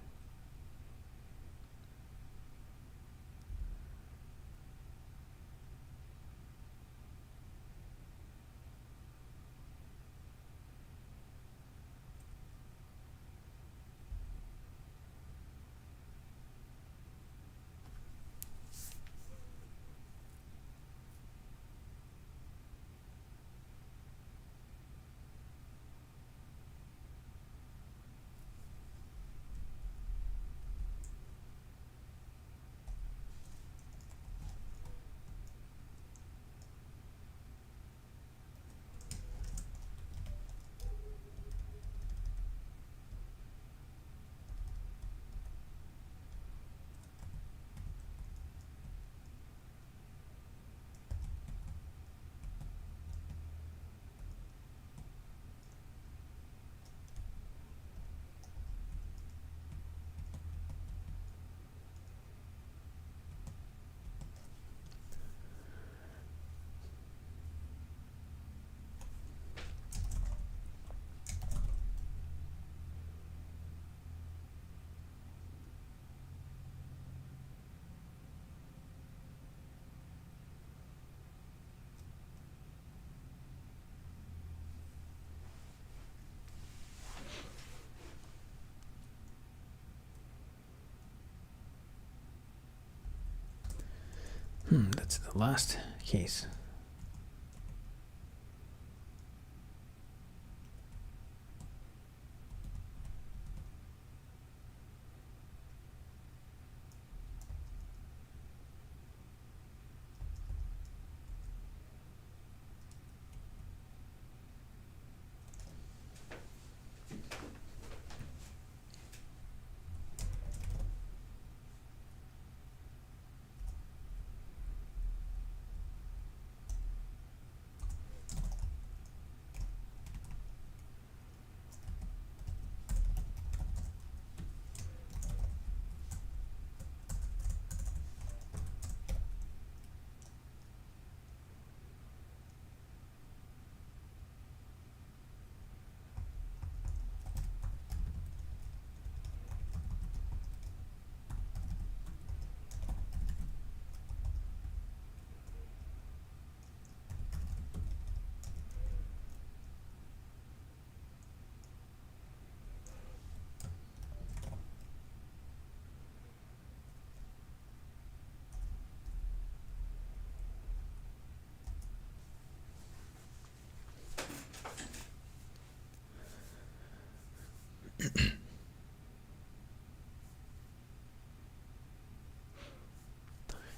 that's the last case.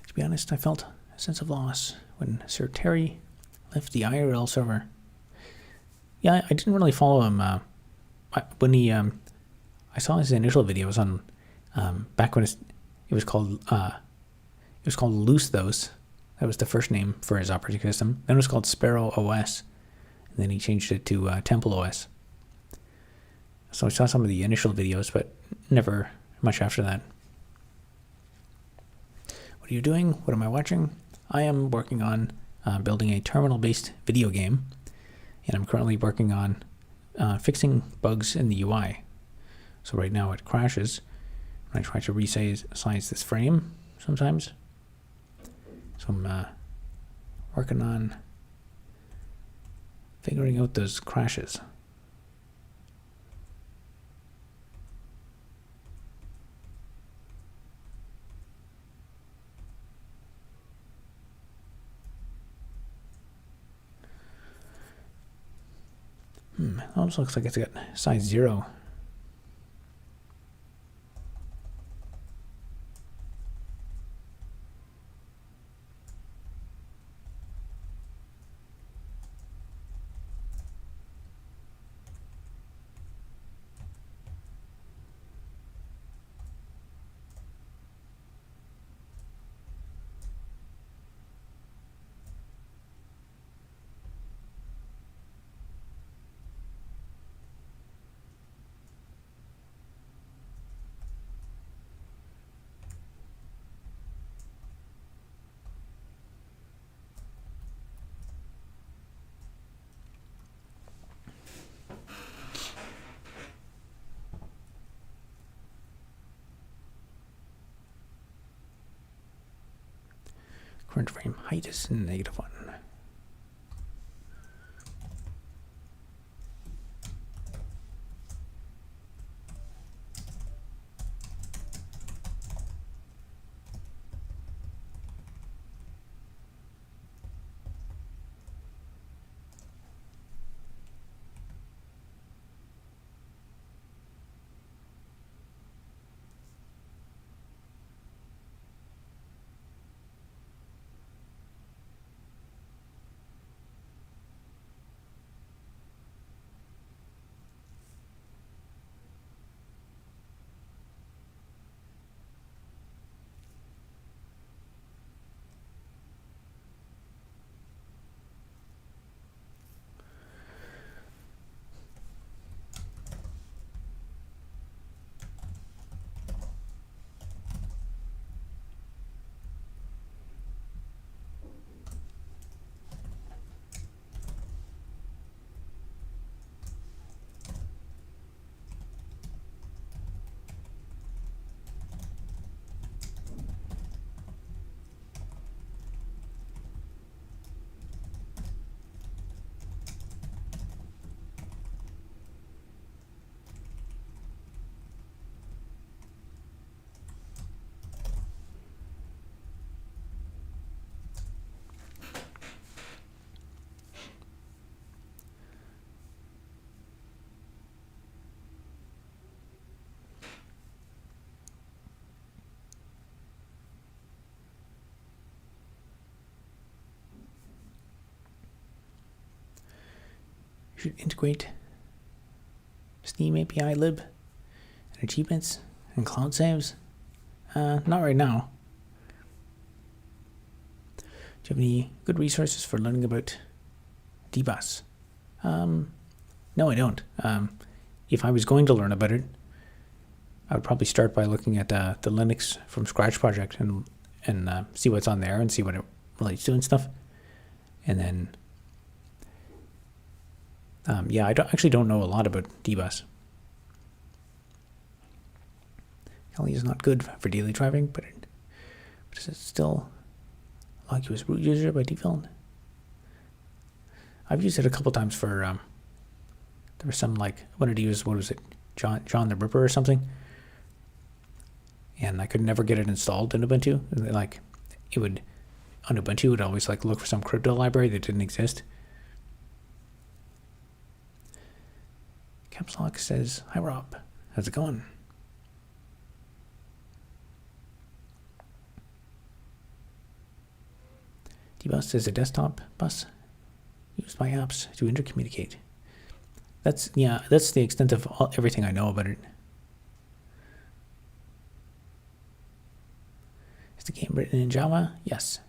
To be honest, I felt a sense of loss when Sir Terry left the IRL server. Yeah, I didn't really follow him when he. I saw his initial videos on back when it was called Loose Those. That was the first name for his operating system. Then it was called Sparrow OS, and then he changed it to Temple OS. So I saw some of the initial videos, but never much after that. What are you doing? What am I watching? I am working on building a terminal-based video game, and I'm currently working on fixing bugs in the UI. So right now it crashes when I try to resize this frame sometimes. So I'm working on figuring out those crashes. Almost looks like it's got size 0. Current frame height is -1. should integrate Steam API lib and achievements and cloud saves. Not right now. Do you have any good resources for learning about dbus? No, I don't. If I was going to learn about it, I would probably start by looking at the Linux from Scratch project and see what's on there and see what it relates to and stuff. And then, yeah, I don't know a lot about dbus. Kali is not good for daily driving, but is it still log you as root user by default? I've used it a couple times for, there was some, like, I wanted to use, what was it, John the Ripper or something, and I could never get it installed in Ubuntu. Like, it would, on Ubuntu, it would always, like, look for some crypto library that didn't exist. Caps Lock says, "Hi Rob, how's it going?" dbus is a desktop bus used by apps to intercommunicate. That's the extent of everything I know about it. Is the game written in Java? Yes.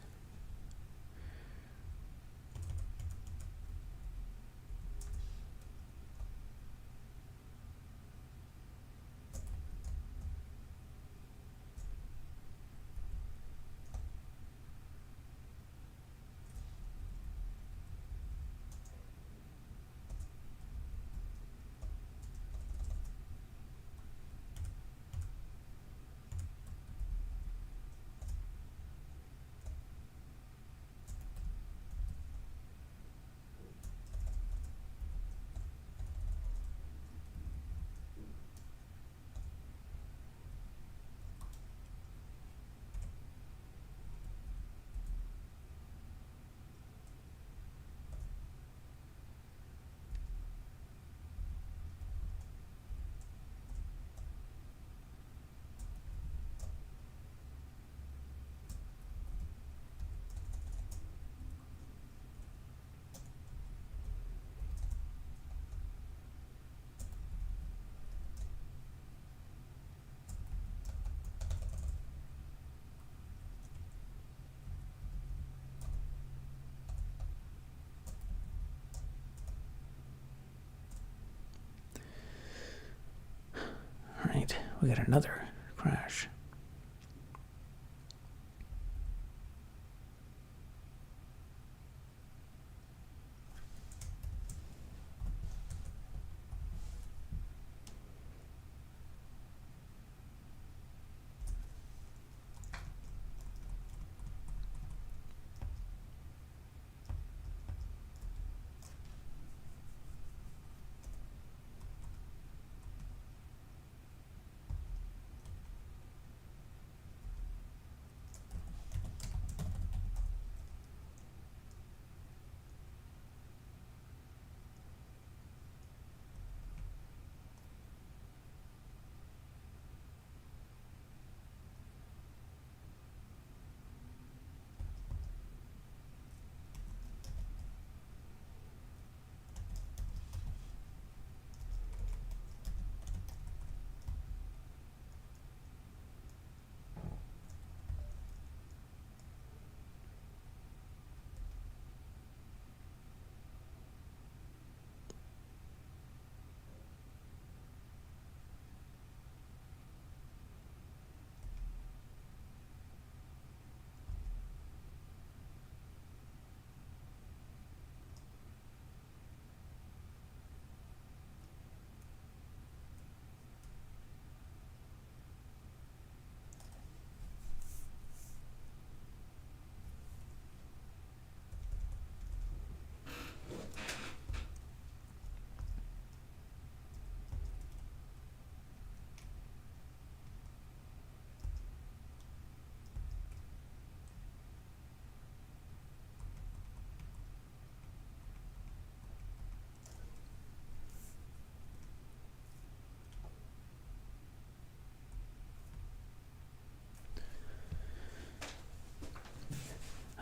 Right, we got another crash.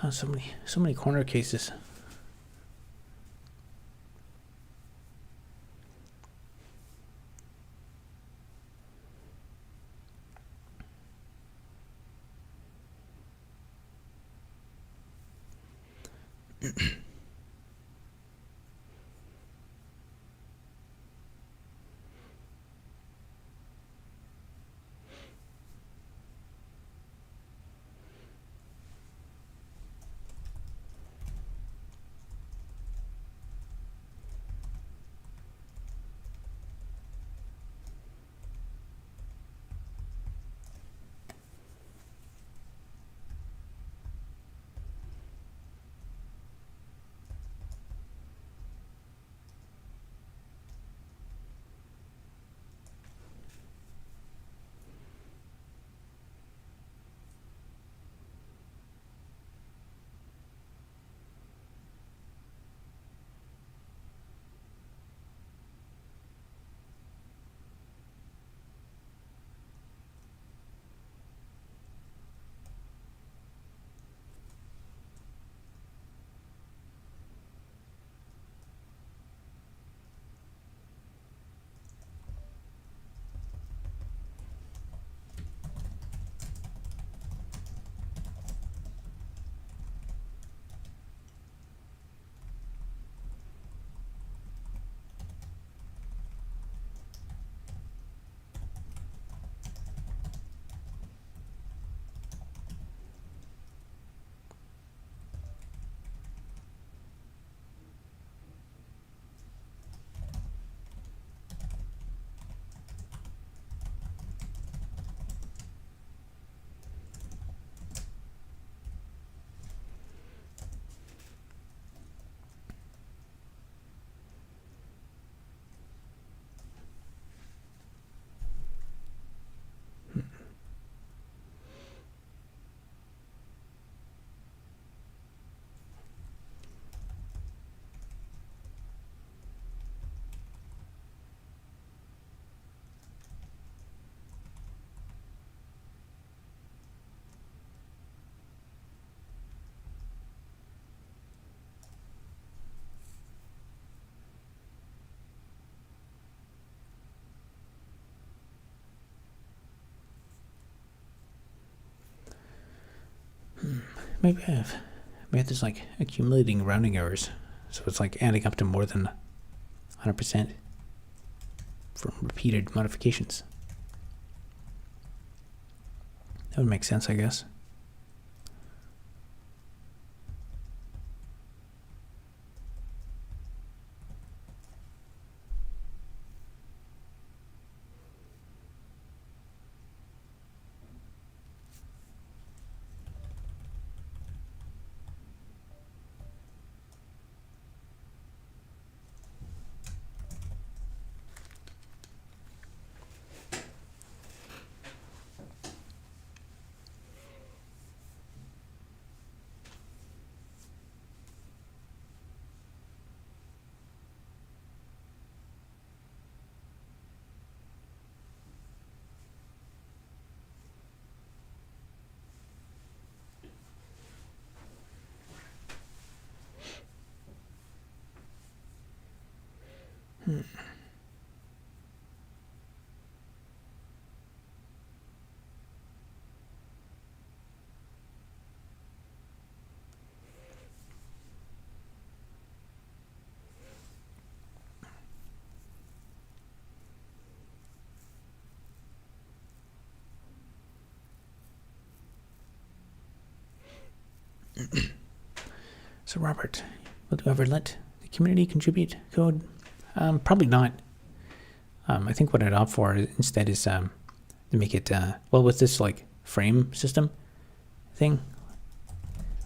Oh, so many corner cases. Maybe there's like accumulating rounding errors, so it's like adding up to more than 100% from repeated modifications. That would make sense, I guess. So Robert, will you ever let the community contribute code? Probably not. I think what I'd opt for instead is to make it, well, with this like frame system thing,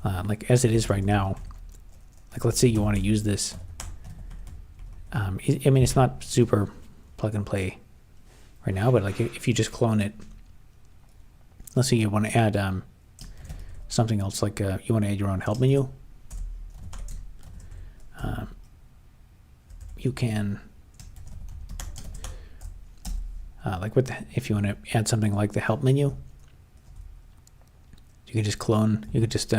like as it is right now, like let's say you want to use this. I mean, it's not super plug and play right now, but like if you just clone it, let's say you want to add something else, like you want to add your own help menu. You can, like if you want to add something like the help menu, you can just clone, you could just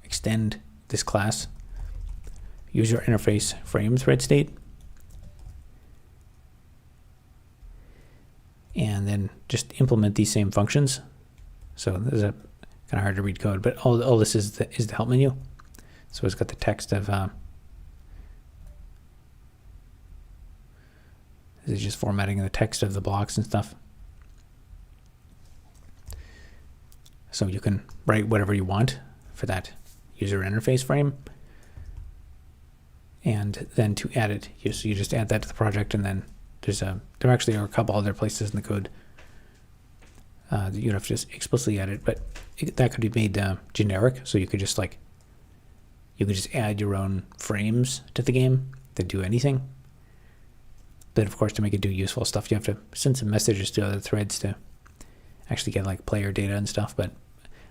extend this class, user interface frame thread state, and then just implement these same functions. So there's a kind of hard to read code, but all this is the help menu. So it's got the text of this is just formatting the text of the blocks and stuff. So you can write whatever you want for that user interface frame. And then to add it, you just add that to the project, and then there actually are a couple other places in the code that you don't have to just explicitly add it, but that could be made generic. So you could just add your own frames to the game that do anything. But of course, to make it do useful stuff, you have to send some messages to other threads to actually get like player data and stuff. But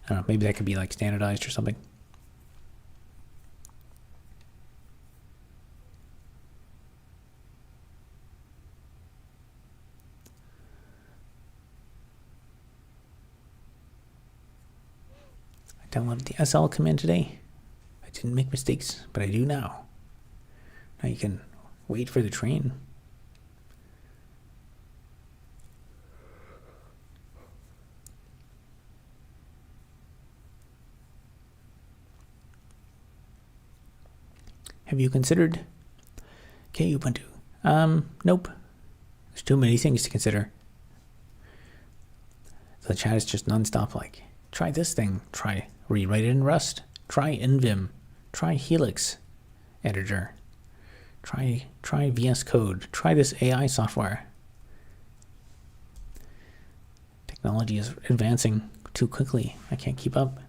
I don't know, maybe that could be like standardized or something. I downloaded the SL command today. I didn't make mistakes, but I do now. Now you can wait for the train. Have you considered Kubuntu? Nope. There's too many things to consider. The chat is just nonstop like, try this thing, try rewrite it in Rust, try NVim, try Helix editor, try VS Code, try this AI software. Technology is advancing too quickly. I can't keep up.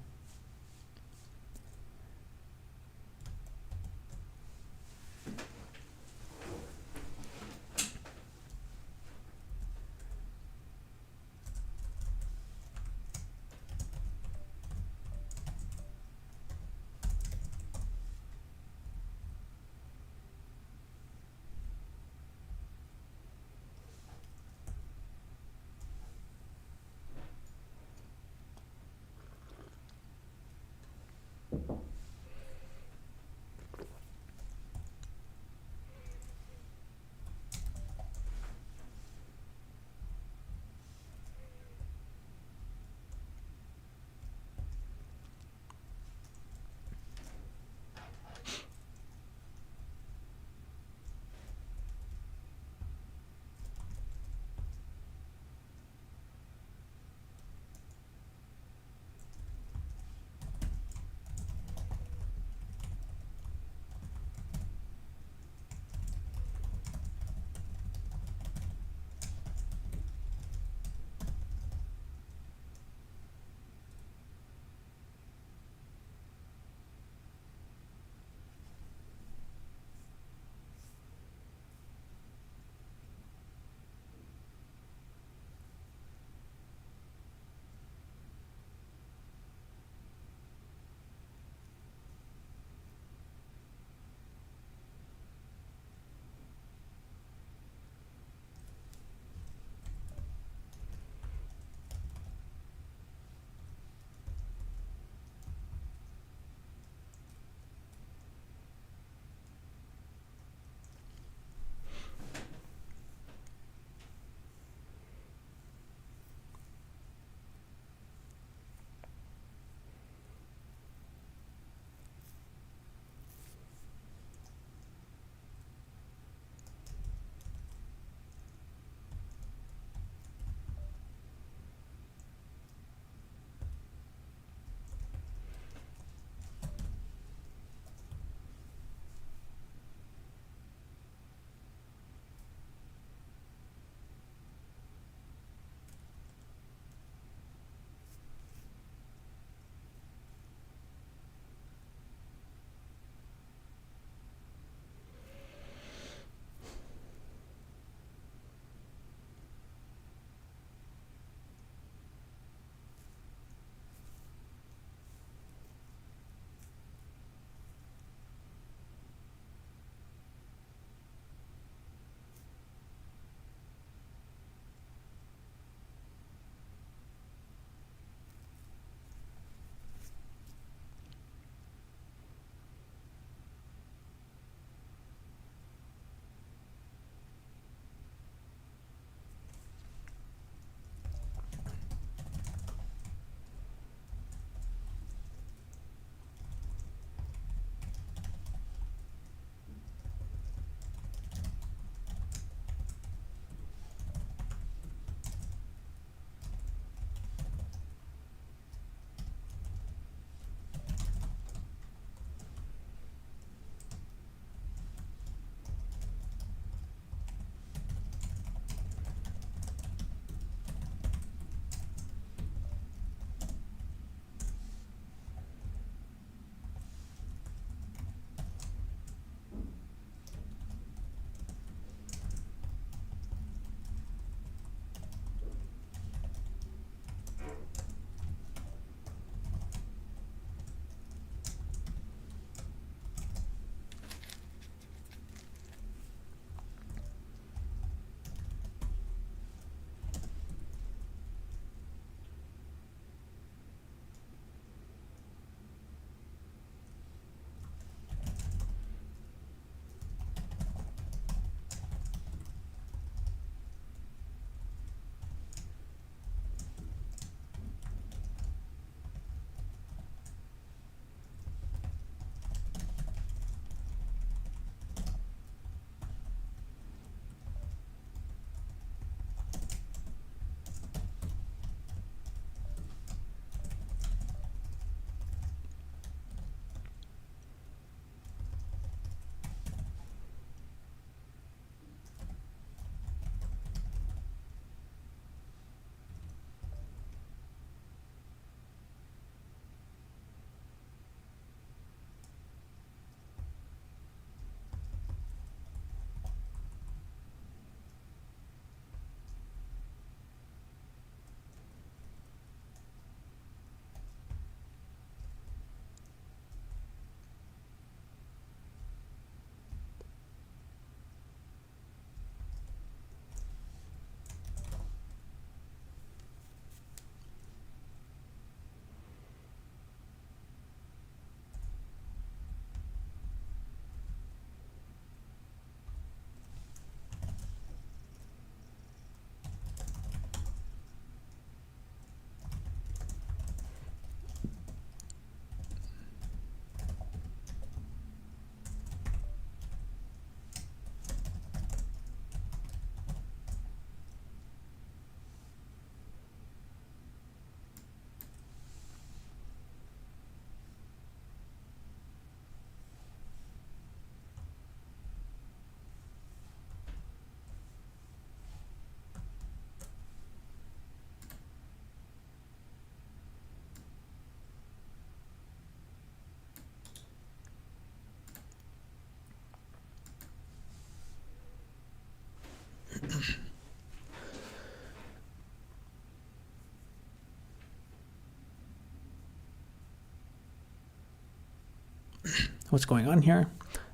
what's going on here.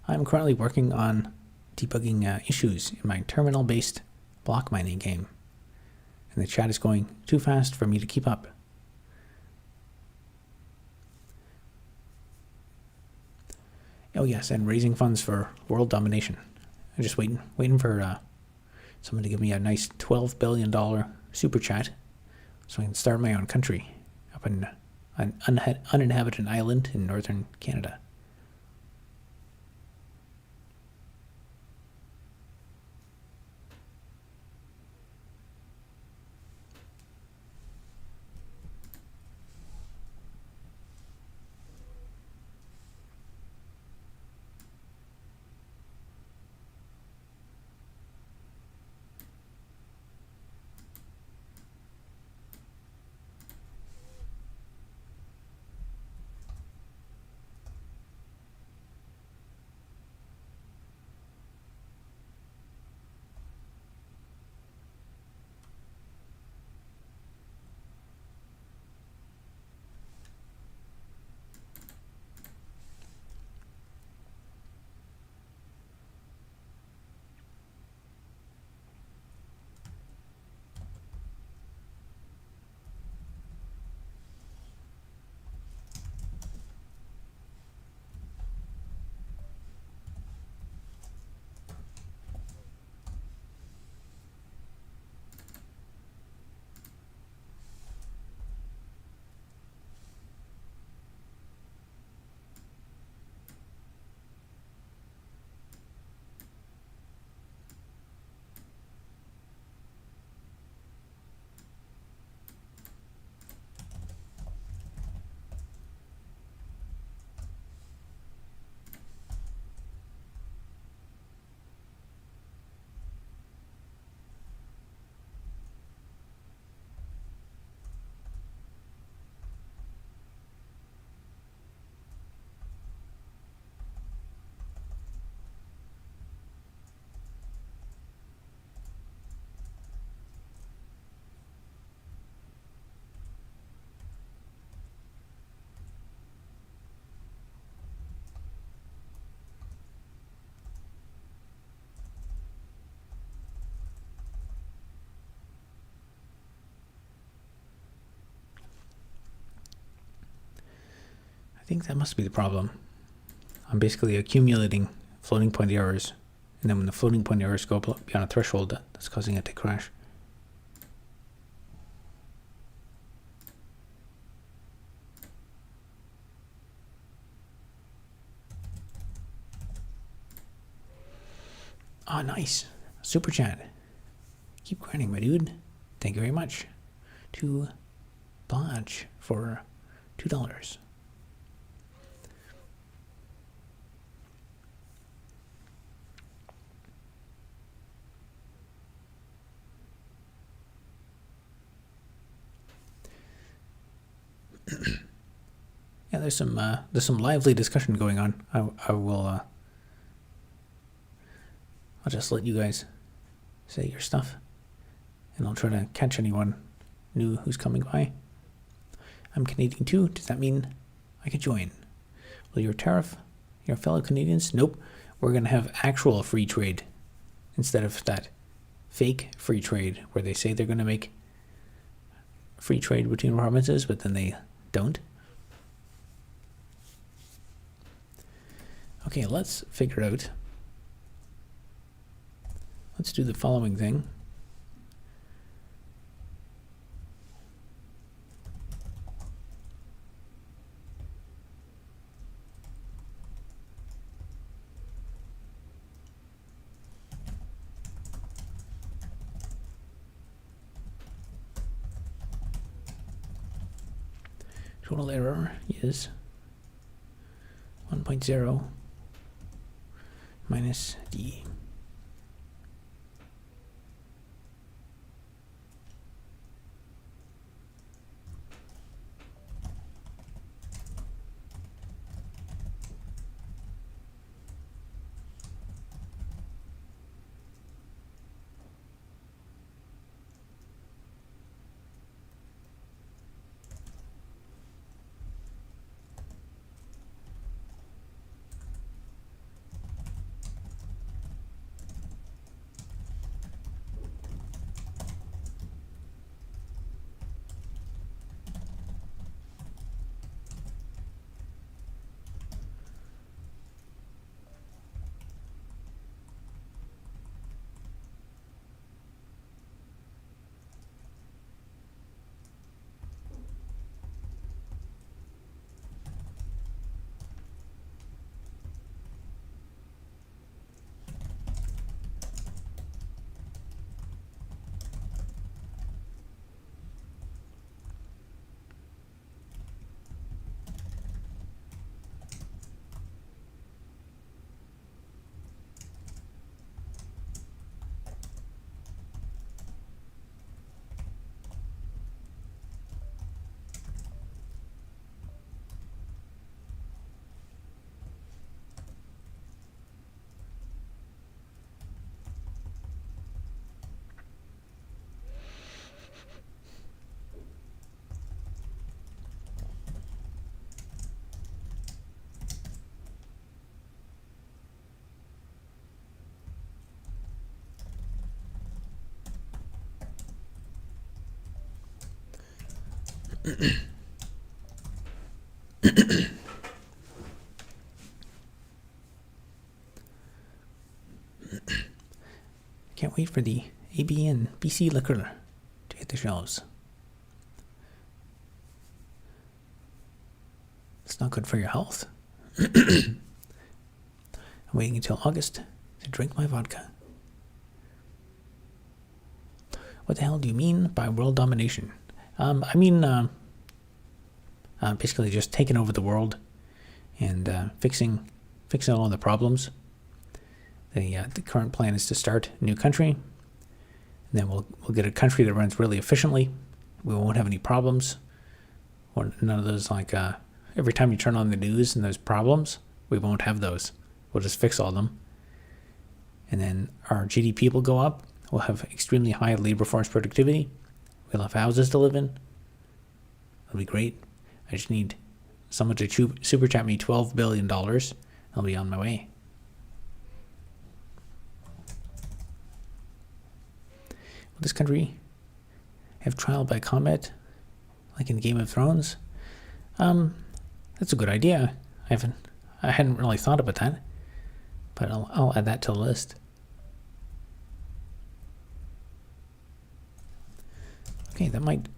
I'm currently working on debugging issues in my terminal-based block mining game, and the chat is going too fast for me to keep up. Oh yes, and raising funds for world domination. I'm just waiting for someone to give me a nice $12 billion super chat so I can start my own country up in an uninhabited island in northern Canada. I think that must be the problem. I'm basically accumulating floating point errors, and then when the floating point errors go beyond a threshold, that's causing it to crash. Oh, nice. Super chat. Keep grinding, my dude. Thank you very much. To Blanche for $2. Yeah, there's some lively discussion going on. I will I'll just let you guys say your stuff, and I'll try to catch anyone new who's coming by. I'm Canadian too. Does that mean I could join? Will your tariff, your fellow Canadians? Nope. We're gonna have actual free trade instead of that fake free trade where they say they're gonna make free trade between provinces, but then they don't. Okay, let's figure out. Let's do the following thing. Total error is 1.0 minus D. Can't wait for the AB and BC liquor to hit the shelves. It's not good for your health. I'm waiting until August to drink my vodka. What the hell do you mean by world domination? I mean basically just taking over the world and fixing all the problems. The current plan is to start a new country, and then we'll get a country that runs really efficiently. We won't have any problems, or none of those like every time you turn on the news and there's problems. We won't have those. We'll just fix all of them, and then our GDP will go up. We'll have extremely high labor force productivity. We'll have houses to live in. It'll be great. I just need someone to super chat me $12 billion. I'll be on my way. Will this country have trial by combat, like in Game of Thrones? That's a good idea. I hadn't really thought about that, but I'll add that to the list. Okay, that might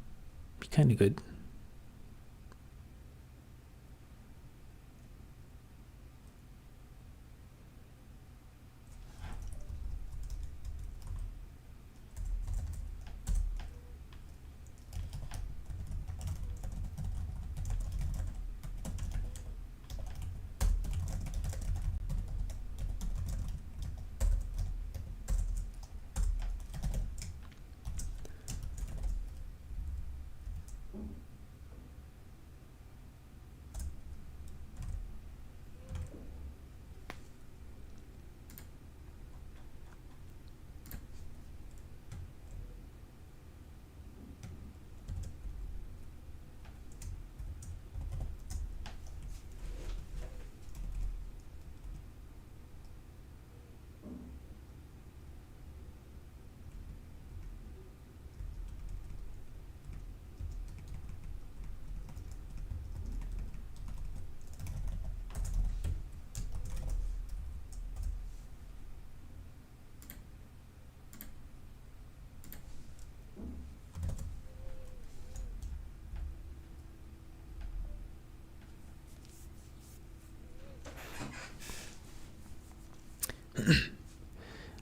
be kind of good.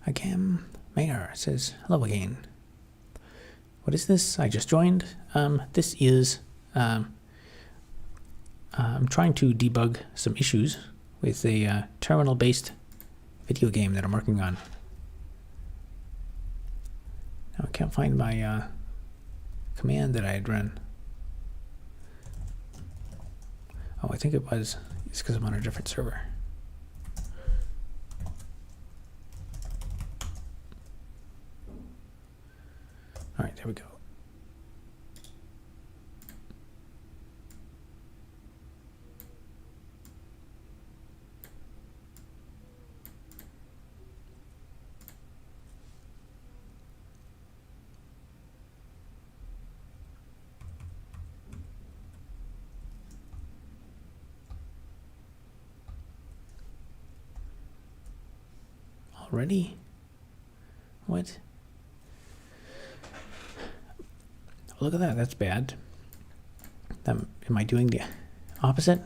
Again, Mayor says, hello again. What is this? I just joined. This is, I'm trying to debug some issues with a terminal-based video game that I'm working on. Now I can't find my command that I had run. Oh, I think it's because I'm on a different server. All right, there we go. Already? What? Look at that, that's bad. Am I doing the opposite?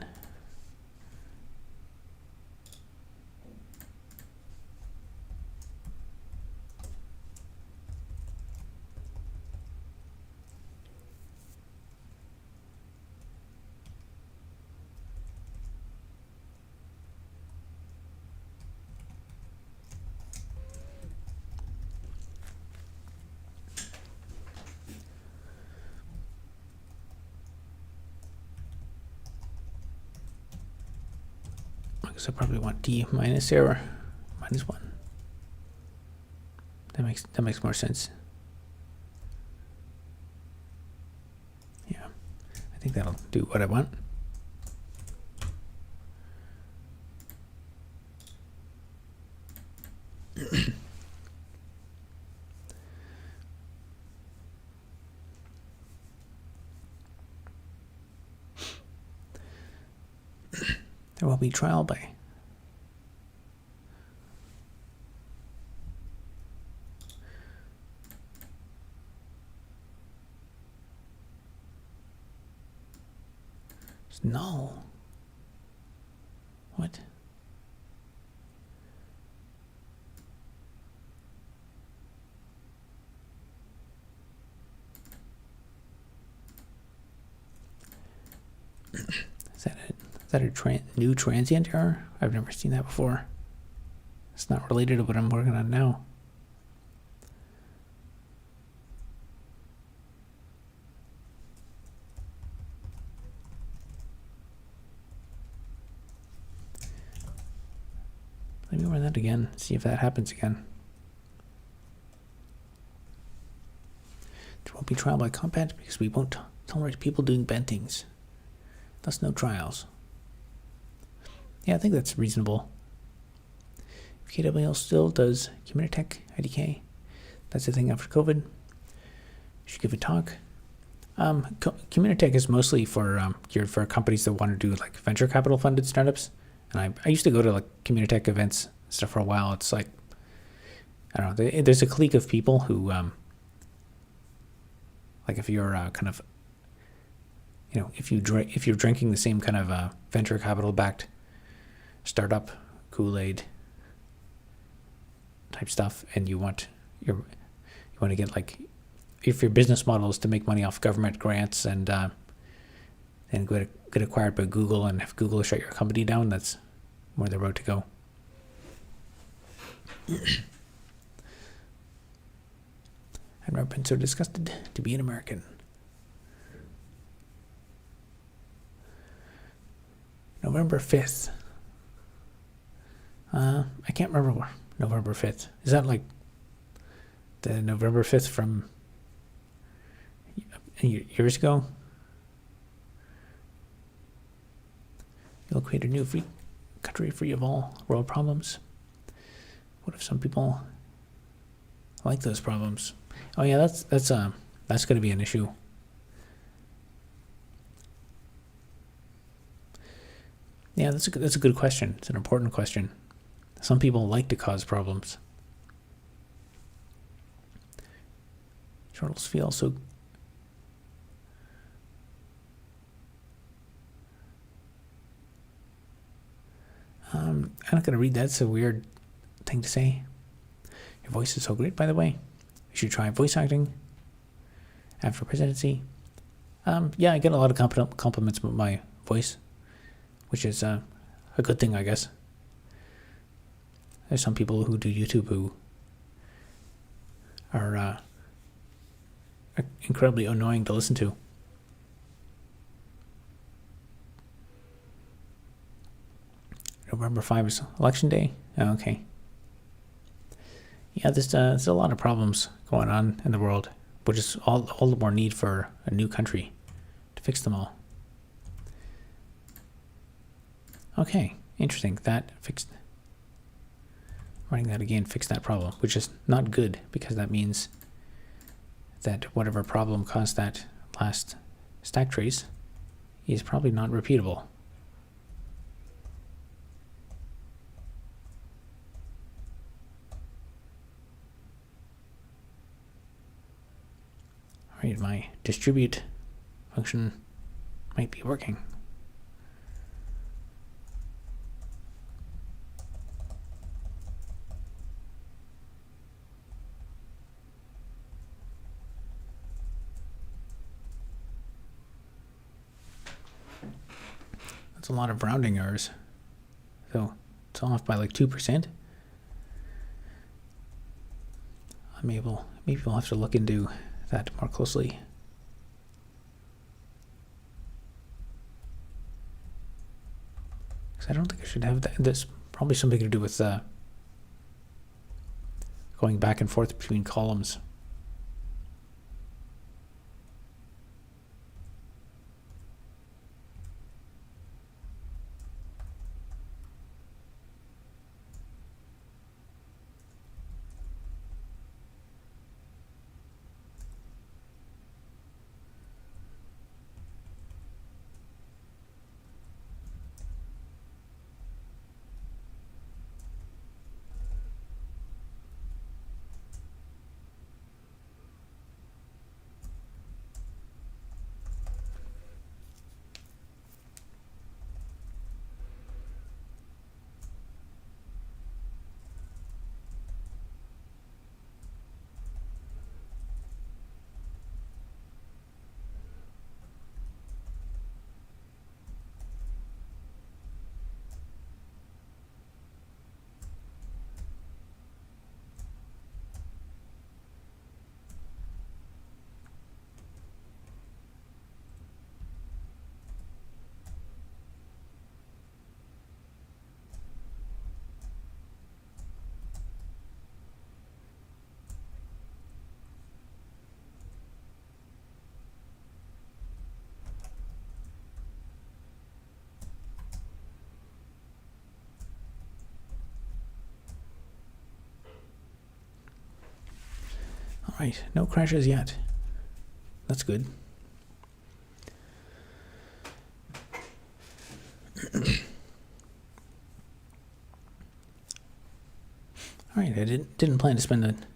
I probably want D minus error minus 1. That makes more sense. Yeah, I think that'll do what I want. will be trial by. It's null. What? Is that a new transient error? I've never seen that before. It's not related to what I'm working on now. Let me run that again, see if that happens again. There won't be trial by combat because we won't tolerate people doing bad things. Thus no trials. Yeah, I think that's reasonable. If KWL still does Communitech IDK, that's the thing after COVID. You should give a talk. Communitech is mostly for geared for companies that want to do like venture capital funded startups. And I used to go to like Communitech events and stuff for a while. It's like, I don't know, there's a clique of people who, like if you're kind of, you know, if you're drinking the same kind of venture capital backed startup Kool-Aid type stuff, and you want to get like, if your business model is to make money off government grants and get acquired by Google and have Google shut your company down, that's more the road to go. I've never been so disgusted to be an American. November 5th. I can't remember November 5th. Is that like the November 5th from years ago? You'll create a new free country free of all world problems. What if some people like those problems? Oh yeah, that's going to be an issue. Yeah, that's a good question. It's an important question. Some people like to cause problems. Turtles feel so. I'm not going to read that. It's a weird thing to say. Your voice is so great, by the way. You should try voice acting. And for presidency. Yeah, I get a lot of compliments about my voice, which is a good thing, I guess. There's some people who do YouTube who are incredibly annoying to listen to. November 5 is election day. Oh, okay. Yeah, there's a lot of problems going on in the world, which is all the more need for a new country to fix them all. Okay, interesting. That fixed. Running that again fixed that problem, which is not good because that means that whatever problem caused that last stack trace is probably not repeatable. Alright, my distribute function might be working. That's a lot of rounding errors. So it's off by like 2%. Maybe we'll have to look into that more closely. Because I don't think I should have that. There's probably something to do with going back and forth between columns. Alright, no crashes yet. That's good. Alright, I didn't plan to spend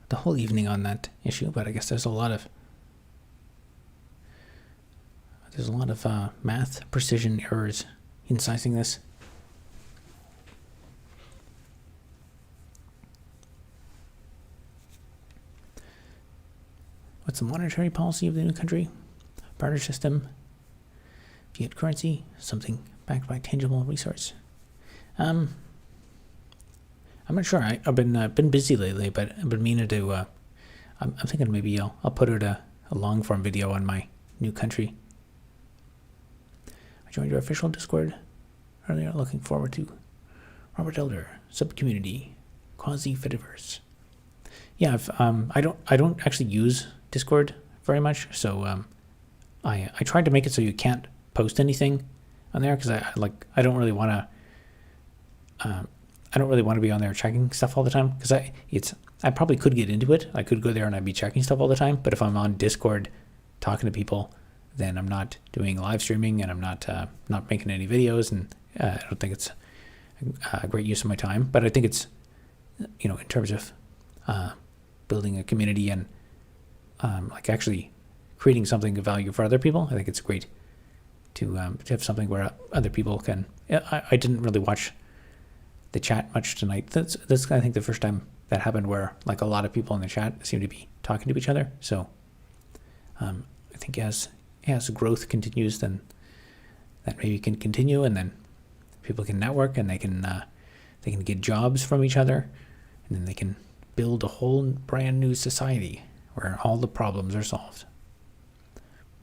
the whole evening on that issue, but I guess there's a lot of math precision errors in sizing this. What's the monetary policy of the new country? Barter system, fiat currency, something backed by tangible resource. I'm not sure. I've been busy lately, but I've been meaning to. I'm thinking maybe I'll put out a long form video on my new country. I joined your official Discord earlier. Looking forward to Robert Elder subcommunity quasi Fediverse. Yeah, I don't actually use Discord very much, so I tried to make it so you can't post anything on there because I don't really want to be on there checking stuff all the time because I probably could get into it. I could go there and I'd be checking stuff all the time, but if I'm on Discord talking to people, then I'm not doing live streaming and I'm not making any videos, and I don't think it's a great use of my time. But I think it's, in terms of building a community and like actually creating something of value for other people, I think it's great to have something where other people can. I didn't really watch the chat much tonight. That's I think the first time that happened where like a lot of people in the chat seem to be talking to each other. So I think as growth continues, then that maybe can continue, and then people can network and they can get jobs from each other, and then they can build a whole brand new society where all the problems are solved.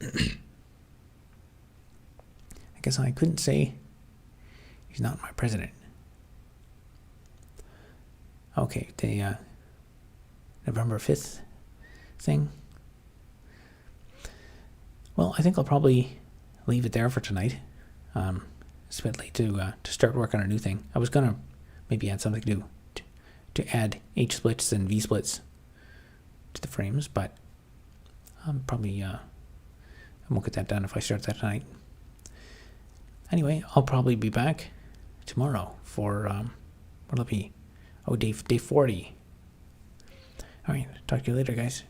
I guess I couldn't say he's not my president. Okay, the November 5th thing. Well, I think I'll probably leave it there for tonight. It's a bit late to start work on a new thing. I was gonna maybe add something to add H splits and V splits to the frames, but probably I won't get that done if I start that tonight. Anyway, I'll probably be back tomorrow for what'll it be? Oh, day 40. All right, talk to you later, guys.